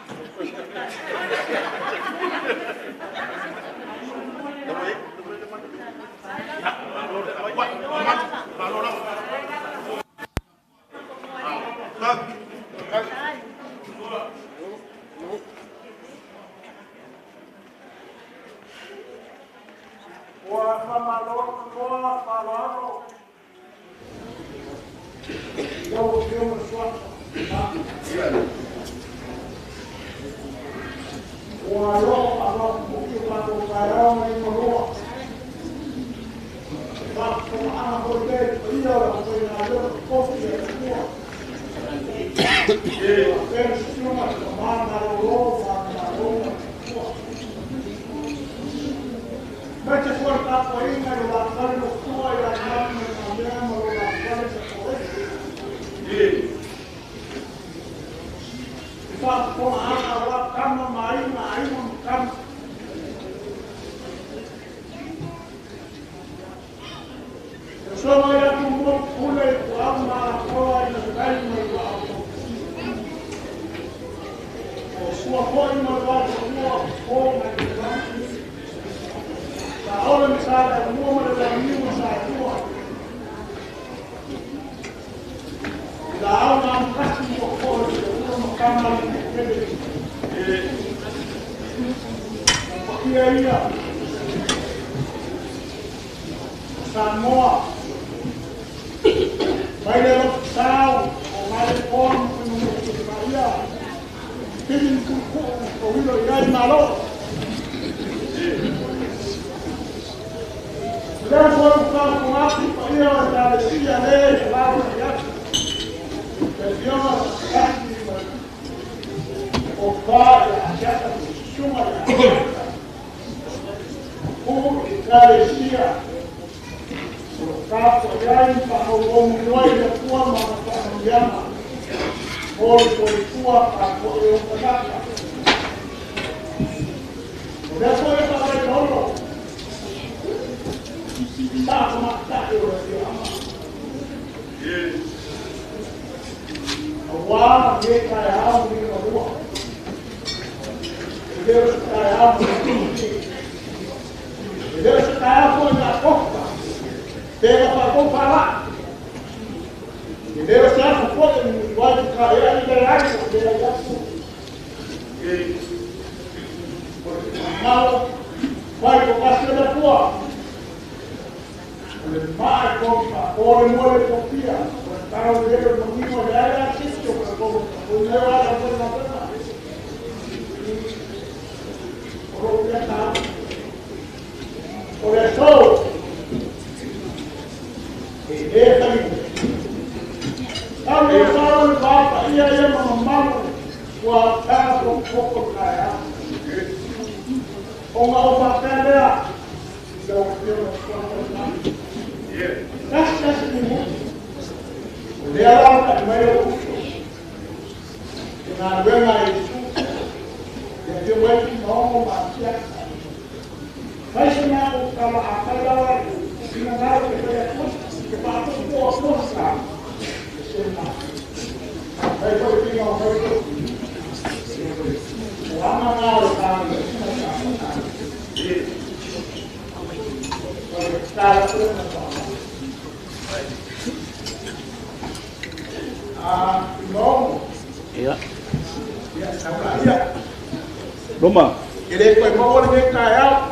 Roma. Ele foi bom olho de Israel.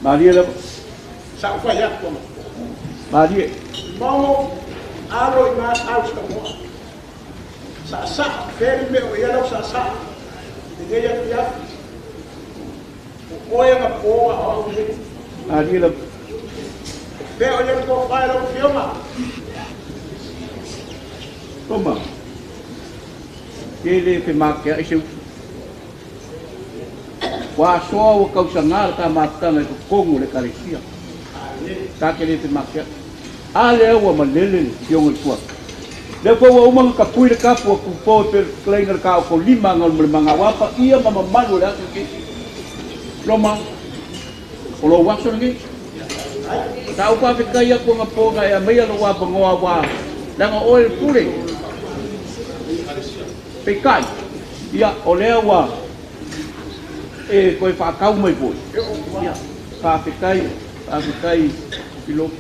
Maria. Sabe qual é? Maria. Bom, aro e mais alto como. Sasa, fere meu, ia não sasa. Ninguém ia criar. O oi é boa, ó. Maria. Vê, olha o que eu faço, eu filma. Roma. Ele foi marcar isso. Wa so kau sangar ta matana ko kongu le kalisia ta kele te makia ale wa malele yong tua le ko wa umang ka pui le ka po ku po per kleiner ka ko lima ngal manga wapa ia mama malu la ke loma ko lo wa so ngi ta upa pe kaya ko ngapo ga ya mai lo wa bangoa wa danga oil pule pe kai ia ole wa e koe whakau mai poi. Ia, whawhikai pilo.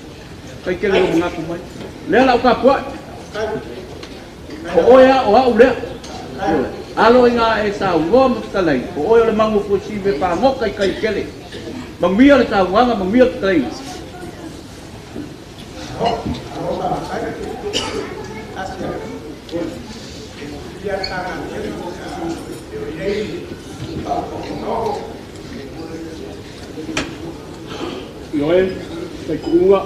Kai kere o mga kumai. Lea lau ka pua. O oia o au lea. Alo inga e sa ngom talai. O oia le mangu ko siwe pa ngokai kai kele. Mangmia le tauanga, mangmia tei. Yoel, kai kunga,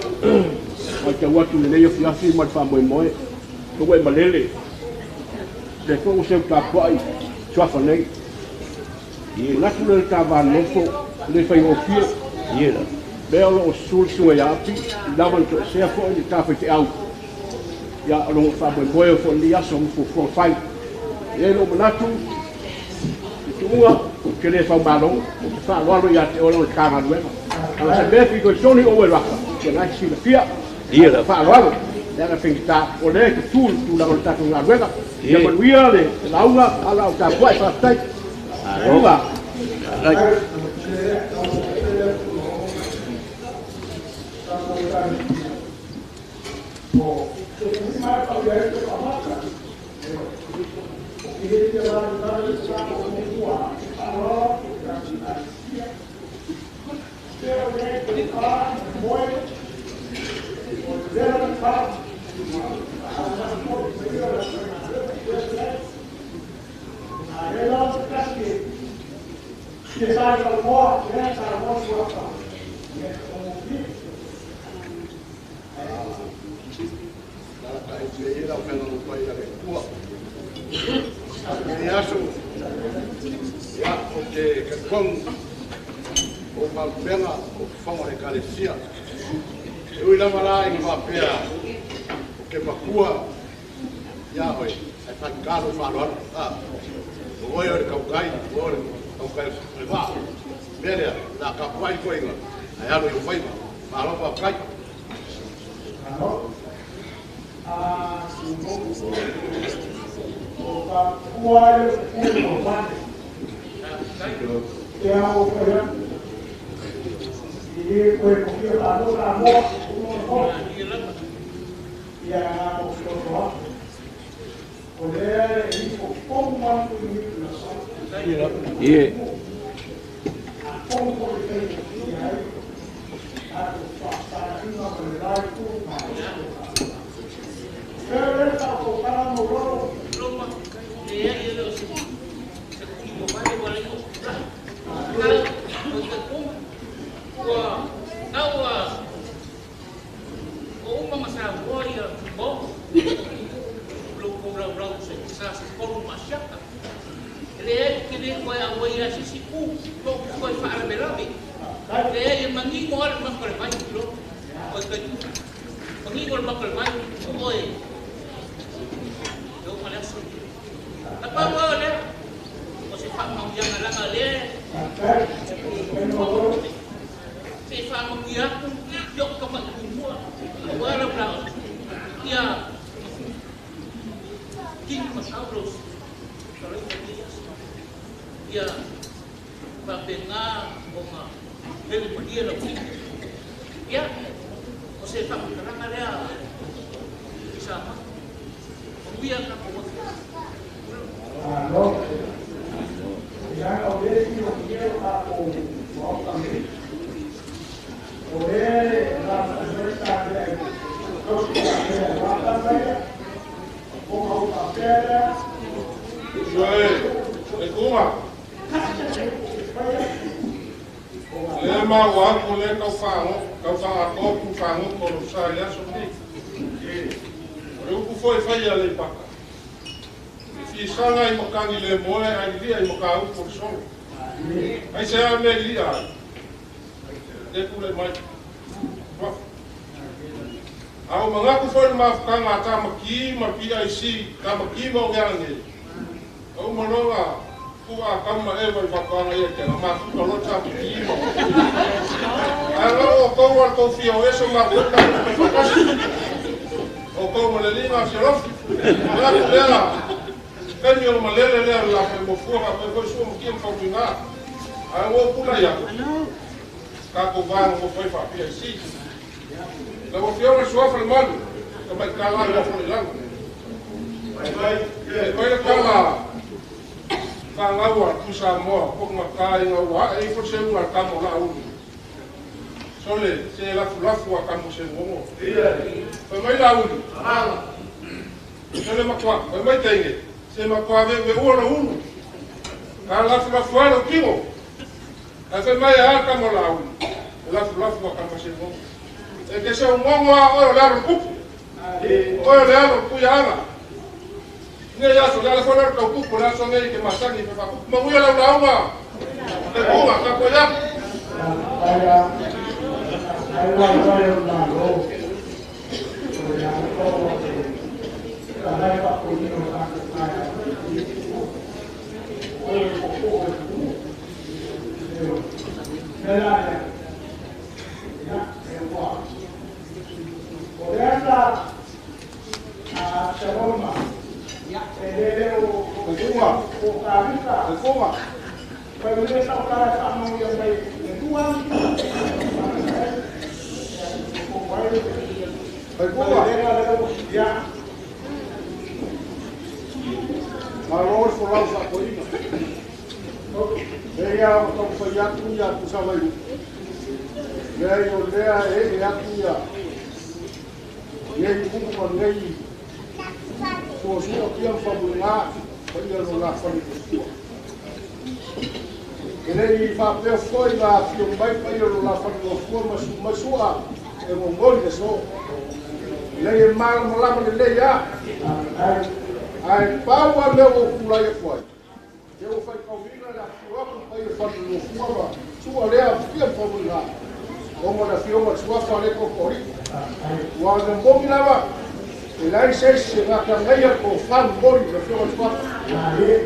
ai ka watu le leo fiafi mal fa moi moi. Ko e malele. Le ko se ka pai, swafa nei. La tu le tava no fo, le fai o fio. Yela. Belo o sul su e api, davan to se fo ni ta te au. Ya lo fa moi moi fo li aso fo fai. E lo manatu. Tunga ke le fa malo, fa lo ya te o lo ka ma luego. Ala se be fi ko soni o e raka. Ke na si la fia. Yela fa lo. Era finta o le que tu la volta con la rueda. Ya me viale, la uva a la otra pues hasta arriba. Sole, se lafu a kamo se uongo. Pai mai la uni. Sole makua, pai mai teinge. Se makua ve ua na unu. Ka lafu alo kimo. Ka pai mai a kamo la uni. Lafu a kamo se uongo. E ke se uongo a oyo le aro kupu. Oyo le aro kuya ana. Nge ya so la fora ka kupu na so nge ke masani pe pa kupu. Manguya la unauma. Te kuwa ka koya. Malor folau sa koina. Eia o faiatu ya kusawai. Nei o lea e atu ya. Nei kuku nei. So so kia fabunga, pai no la fali kusua. Nei fa pe foi la fio mai pai no la fali kusua masua e mo ngol so. Nei mal mola mo le ya. Ai paua me o kula e foi. Eu fai convina la fio pai fali kusua. Sua lea fio fabunga. Como na fio mo sua fale ko kori. Wa na bomina ba. Lai se na kangaia ko fan mori na fio mo.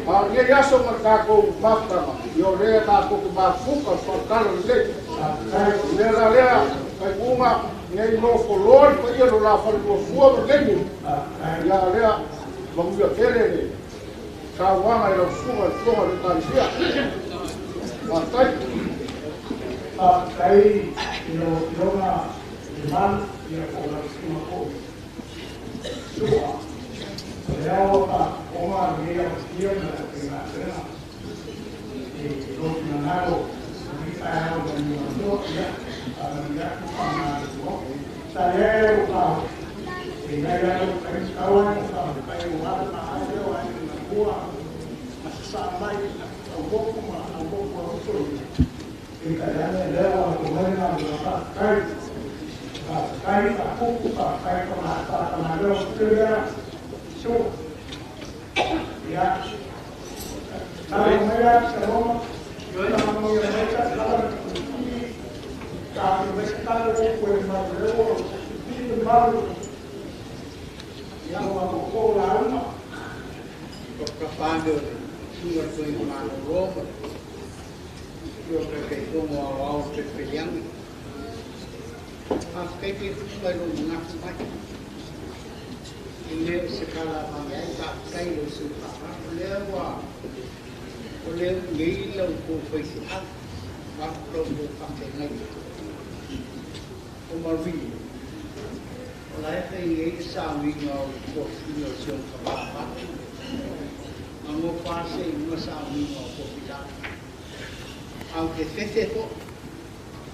A nge ya so marka ko mafta. Yo le ta ko ba fuka fa kalo le. Le la le ai uma nge no folor pa ia la fa ko fuo le. Ya le ba mu ya tele. Ka wa na fuga fuga le ta sia. Wa tai kai no na man ya ko la sima ko sua ya wa oma ni ya kia na na na e no na nado ni ta no ni no ya ya ko na ko ta ye ko e na ya ko ka wa ka kai wa na ai wa ni na ko sa mai o ko ma o ko so in kailangan lewa kung na kahit ako kahit pamalo kaya so ya tayo maya sa Roma yun ang mga meta sa kami bestalo ko yung maglewo dito malo yang ako lalo pagkapando sugar ko yung mga Roma. Yo creo que como a usted peleando, a que te fueron una semana y le se cala mañana caído su papá lewa o le ngeila ko faisal va probo kampenai o marvi o la e ngeila sa wi no ko fino sion ka amo pase no sa wi no ko pila aunque festejo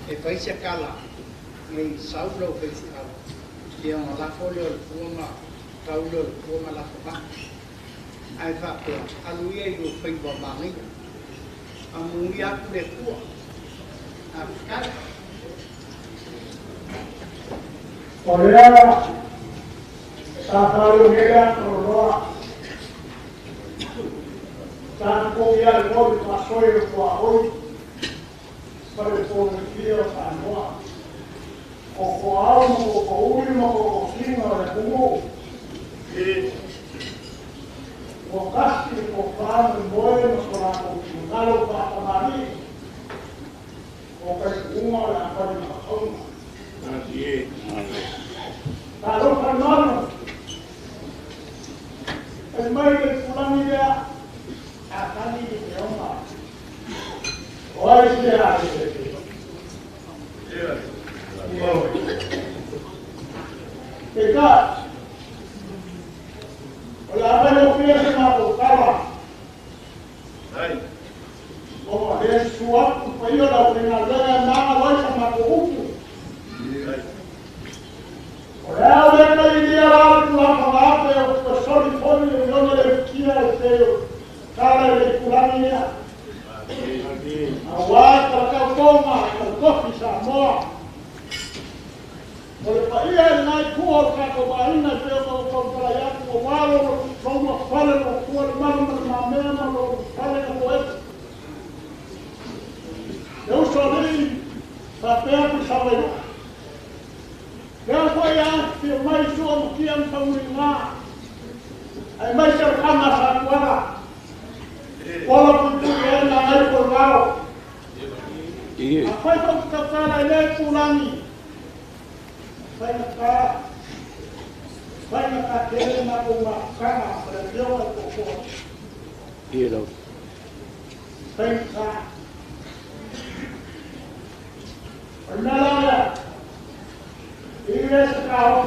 e país cala e saulo festival que on la folio el forma saulo el forma la forma ai fa pe aluia e o foi bomani a muia de tua a ficar Korea safari nega roa tan koia el gol pasó el hoy para el poder Sanoa. O coalmo, o último, o cocino, de como o casi, o pan, bueno, con la continuidad, o para Marí, o que uno la formación. Así es. Claro, hermano, el medio de fulano idea, acá ni de hombre. Hoy se hace. Pecar. La mano piensa na buscaba. Como es su acto, pues yo la primera nada voy a matar uno. noa. O le paia ngai kua o kako maina te o kau yaku o walo o ma whale o kua le mana ma mea ma o whale o e. E o sori pa pea ki sawe no. Pea koe a te mai sua mo kia mtauri ngā. Ai mai se kama sa kuara. Ola putu e na ngai ko rao. A koe kau kakara i le kulangi. Vai na kele na uma kama para deu a coco. Ilo. Vai ka. Nala. Ires ka.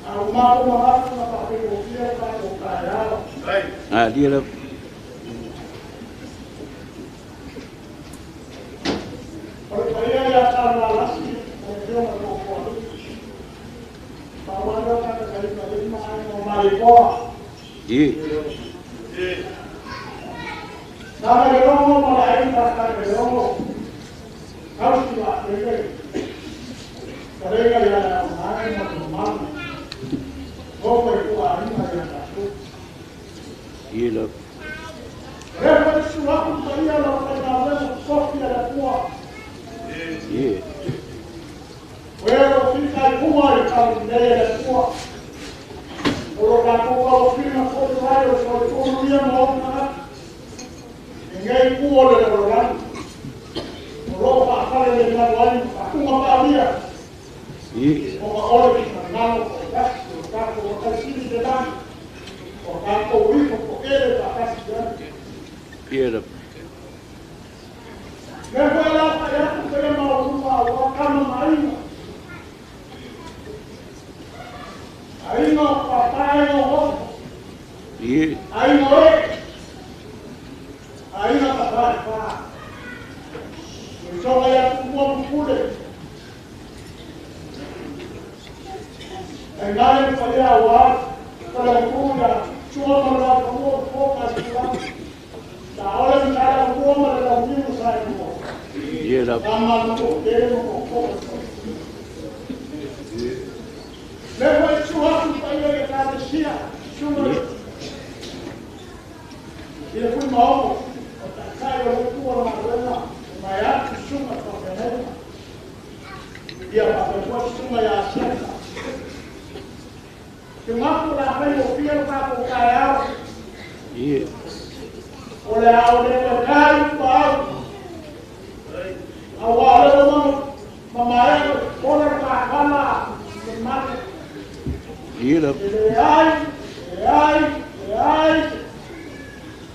A uma na para que o dia para o cara. Vai. Ah, dia Porque aí já está lá. Well, fica aí com a ideia da sua. Colocar com o filho for lá, eu só estou no dia mal, ninguém pula de lugar. Coloca a cara de lá, uma balia. Uma hora de canal, colocar com o filho de lá, colocar com o rico, porque ele está castigando. Leva lá para lá, porque ele é uma cama marinha. Aí não, papai não. Aí não é. Aí não, papai, pá. Então vai a tua procura. Aí lá ele fazia o ar, para a cura, sua para lá, como o fogo, mas que lá. Da hora de cara, o homem era o mesmo sai do mundo. Dá mais um pouquinho, um pouco. Leva esse churrasco para ir a casa de Chia, chuva. Ele foi mal, caiu o cu na grana, mas a chuva para veneno. E a pessoa chuva é a certa. Que mais por lá vem o filho para o caial. Olha, o devagar, o alto. A hora mamãe, olha para a cama,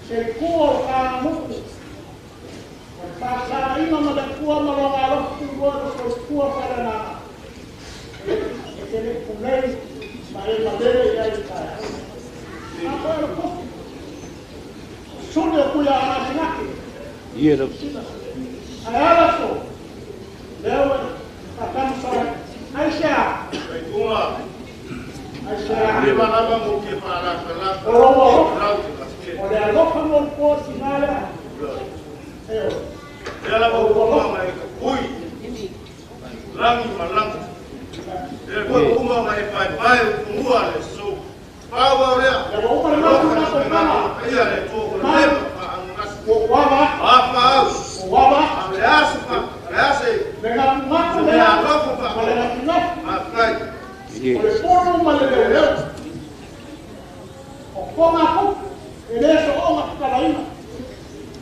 se cua ka muku. Pasa ina ma da cua ma lo ngalo ku go so cua para na. Ele pulei, mas madeira ya está. Agora pô. Só ku ya na sinaki. Ayala so. Lewa akan sa Aisha. Uma. Aisha. Lima lava muke para lá. Olha, não como fosse nada. Ela vai uma mais ui. Lang malang. Ele vai uma mais pai umua le so. Pawa ya. Ya vou para lá na cama. Ia le to. Waba. Apa. Waba. Ameaça, ameaça. Dengan mak Ele dia. agora vai. Olha aqui não. Atrás. Olha por uma leleu. O como a ele é só uma caraína.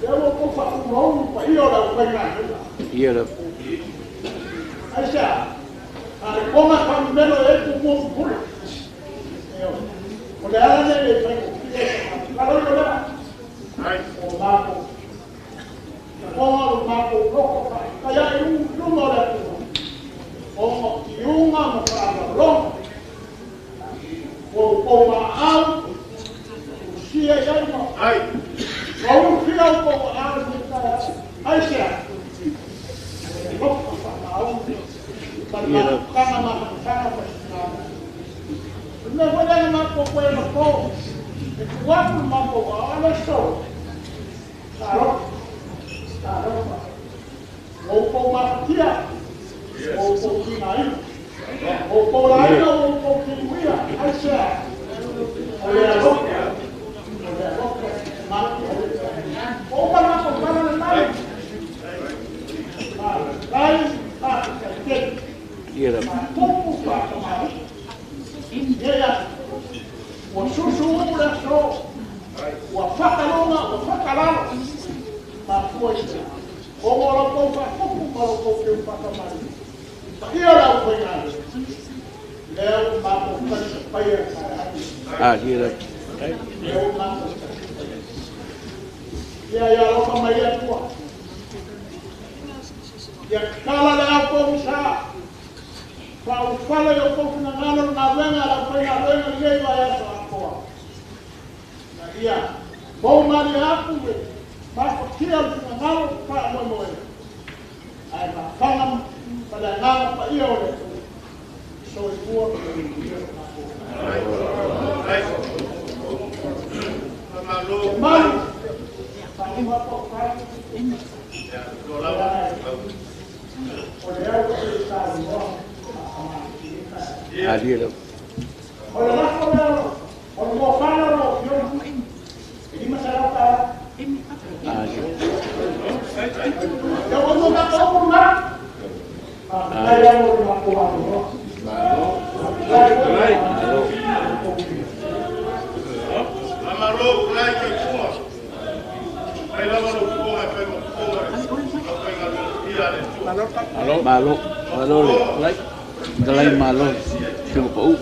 Eu vou fazer um rolo para ir olhar o painel. Aí já. A como a primeiro é com o puro. Olha ela ele vai. Olha. Ai. O mago. O mago louco. Aí olha o uma para longo. O mal. Sia ya no. Ai. Vamos criar um pouco a água de cara. Aí já. Vamos passar a não vou dar uma coisa no povo. O outro uma coisa, olha só. Tarofa. o mapatia, o kinaina, o laina, o kinuia, aisea, o le aloka, o manako para le mai. Lai, ke, kupu pa kamai, ia, o susu ura so, o whakalonga, o whakalalo, ma koe. O moro ko fa kupu moro ko ke whakamai. Ia rau koe ngā. Leo ma ko kasa paia kai. Kira. Leo ma ko ia roka mai atua. Ia kala le au ko sa. Fa u fala yo ko na ngalo na venga la koe na venga le va ya sa ko. Ia. Bo mari aku we. Ma ko kia na ngalo pa mo mo. Ai ma fanga pada ngalo pa ia ole. So e kuo Malu. Paling apa pak? Ya, dolar. Oleh aku cerita semua. Dia. Oleh aku oleh mau kalau ini masyarakat. Yang mau tak tahu nak? Saya mau melakukan. Malo like galay malo siya po.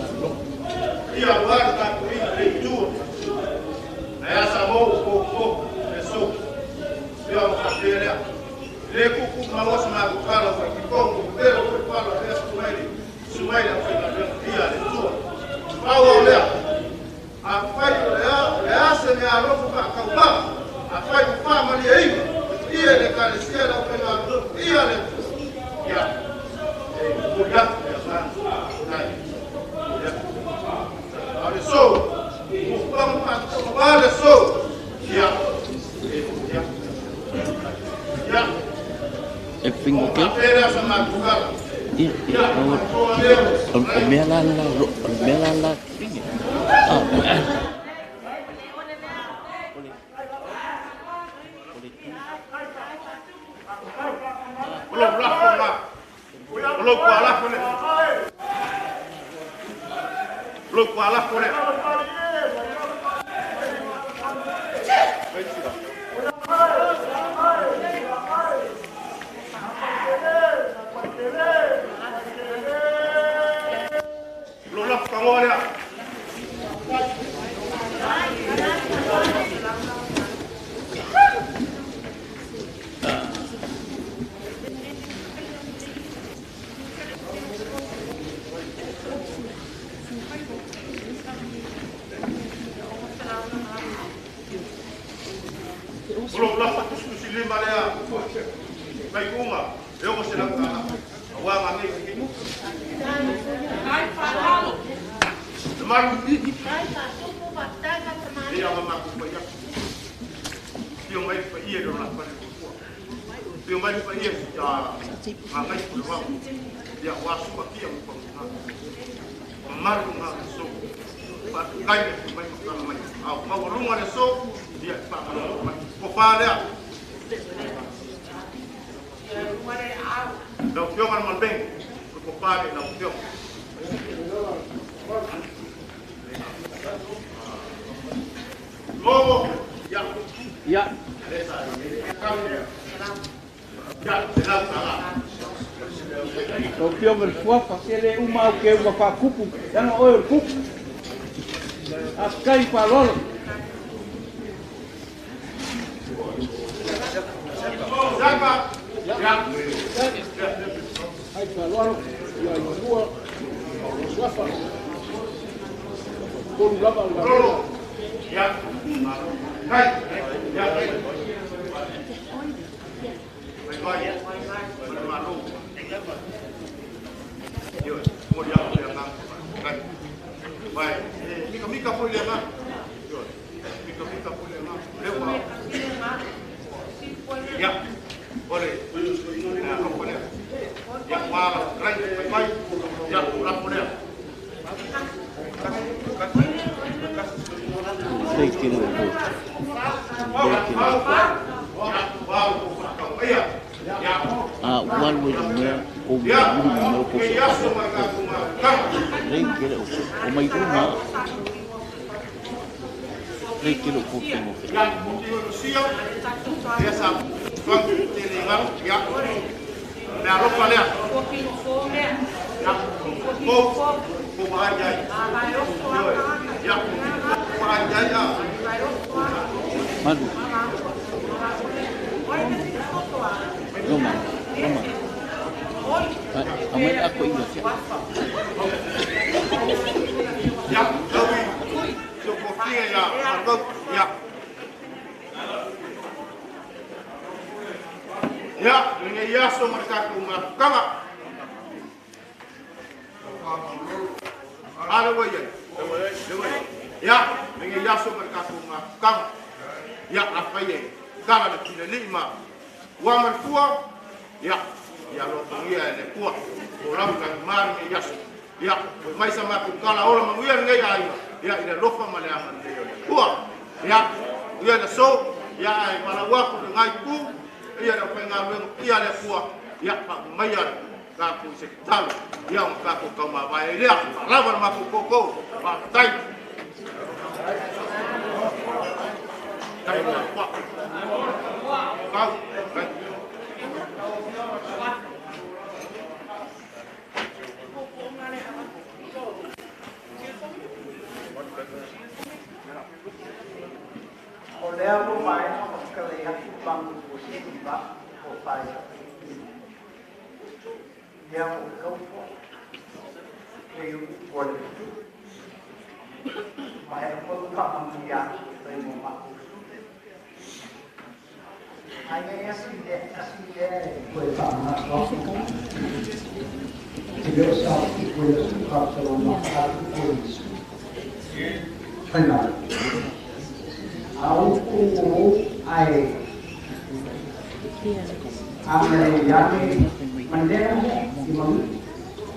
Ia guarda qui il giù. Aya samo ko eso. Ia kapela. Le kuku malos na kukala kwa kikongo pero kwa pala ya Sumaili kwa ia le giù. Pawa lea. Afai lea se me alofu ka kauba. Afai fama ni ei. Ia le kalisia la kwa ia le. Ya. Kuya ya sana. Olha só, o pão para olha só, já, É pingo que? O melala, pingo. Look, while I put it. Look, come on here. Belum dapat diskusi lima dia. Baik umma, eu vou ser lá para o ama nem que mu. Ai falalo. Demais di. Ai tá, tudo batata também. Dia mama ku banyak. Dia mai pa ia do lá para o. Dia mai pa ia ya. Mama ku wa. Dia wasu pa kia mu pa. Maru na so. Pa kai ke mai ka mai. Au mau rumah le so. Dia pa ko fa dia. Não pior mas mal bem. Ko fa dia não pior. Logo ya. Ya. Ya, será salah. O pio mer fuafa ele uma o que uma fa kupu, ya no o kupu. Askai pa lolo. Siapa? Ya. Ai pa lolo, ya rua. Suafa. Con lava la. Ya. Hai. Ya. Baik. Malu. Yo, kemudian yang kan. Baik. Mika pun dia kan. Yo. Mika pun dia kan. Lewa. Ya. Boleh. wala rai mai ya la pole Đây kia được rồi. One way to where over the no course. Đây kia được. Mấy cũng mà. Đây kia được cũng một cái. Essa vang telingan ya. Na ropa le. Ya. Ko bahaya. Ya. Bahaya ya. Madu. Roma. Amat aku ingat ya. Ya, tapi sepertinya ya, mantap ya. Ya, ini ya so mereka kumar kama. Ada wajan. Ya, ini ya so mereka kumar kama. Ya, apa ye? Kalau tidak lima, wa mertua, ya, ya lo pengia le kuat. Orang kan mar ni ya. Ya, mai sama ku kala orang menguyan ngai ai. Ya, ina lofa maleaman dia. Kuat. Ya, ia na so, ya ai para wa ku ngai ku. Ia na pengaruh ia le kuat. Ya, pak mayar ka ku sekitar. Ya, ka ku kau ma vai dia. Lawan ma ku koko. Pak tai. Tai na pak. Kau. Oleh aku main kelihat bang kursi tiba, opai. Dia kau kayu boleh. Main pun tak mengiak dari rumah. Hanya asyik boleh sama. Jika sakit boleh suka selama hari boleh. Benar. Aku ai amai yani mandera di mana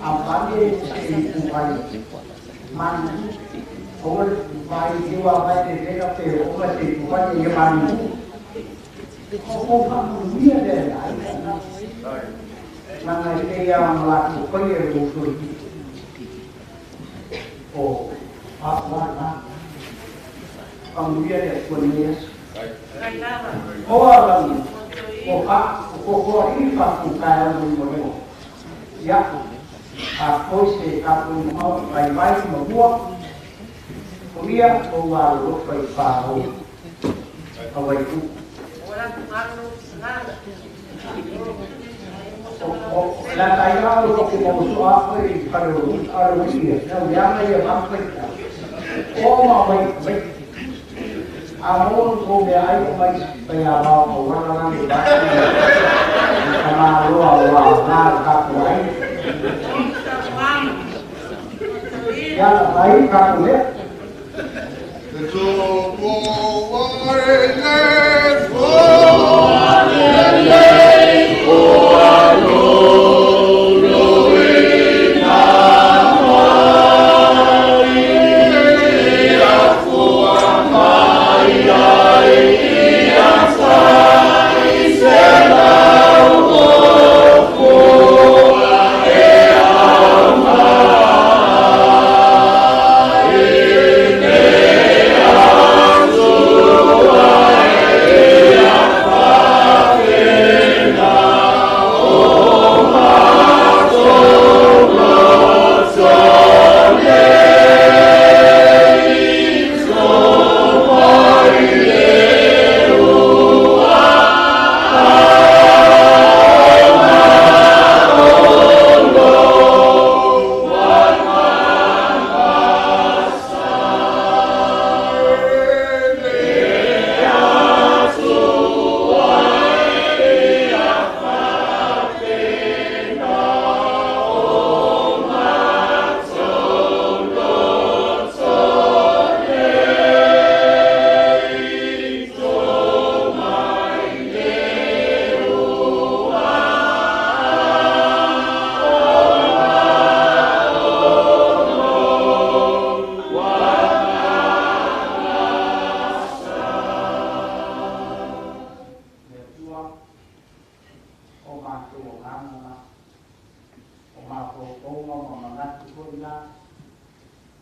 apa dia itu bayi man orang bayi jiwa bayi dia kata orang itu bayi yang man orang dia dah mana dia yang melakukan itu oh apa Kemudian ya sebenarnya, orang ini pasti kaya menurut ya, aku mau baik-baik membuat, kemudian baru baru apa itu? Dan saya kalau kita mau kalau ini, yang dia apa? Oh mau baik. Amun ko biya ay may payabaw ko wala nang iba. Sama luwa na kakuay. Yan ay kakuya.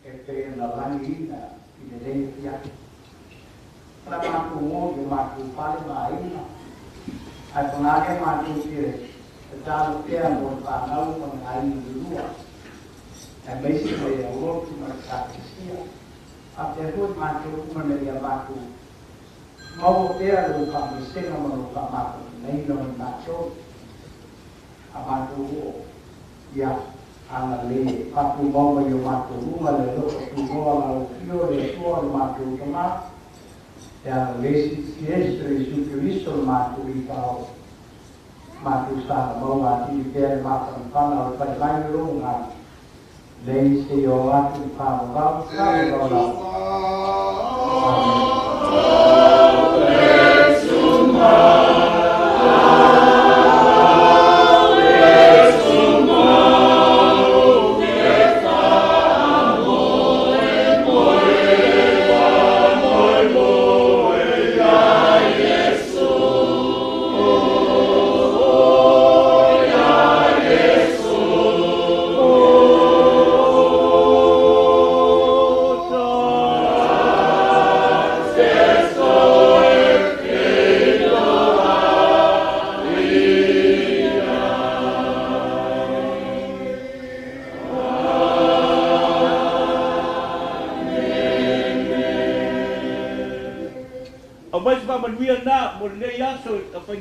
pe na lani na i le ia para ma ko yo ma ko pale ma ina ai pona ke ma ko tire ta lo pe mo pa na u con ai ni lua e basically a lot to my practice a te ko ma ko ma ne ia ma ko mau te lo pa mi se no mo pa ma ko nei no ma cho a ma ko ia ana le papu mo yo mato uma le lo tu mo la io le suo mato ma ya le si essere su Cristo mato di pao mato sta mo ma ti per ma pana per mai lunga le si yo mato di pao va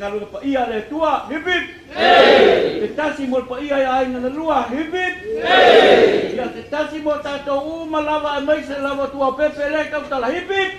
ngalu pa iya le tua hibit tetasi mo pa iya ai na lua hibit ya tetasi mo ta to malava mai se lava tua pepe le ka tala hibit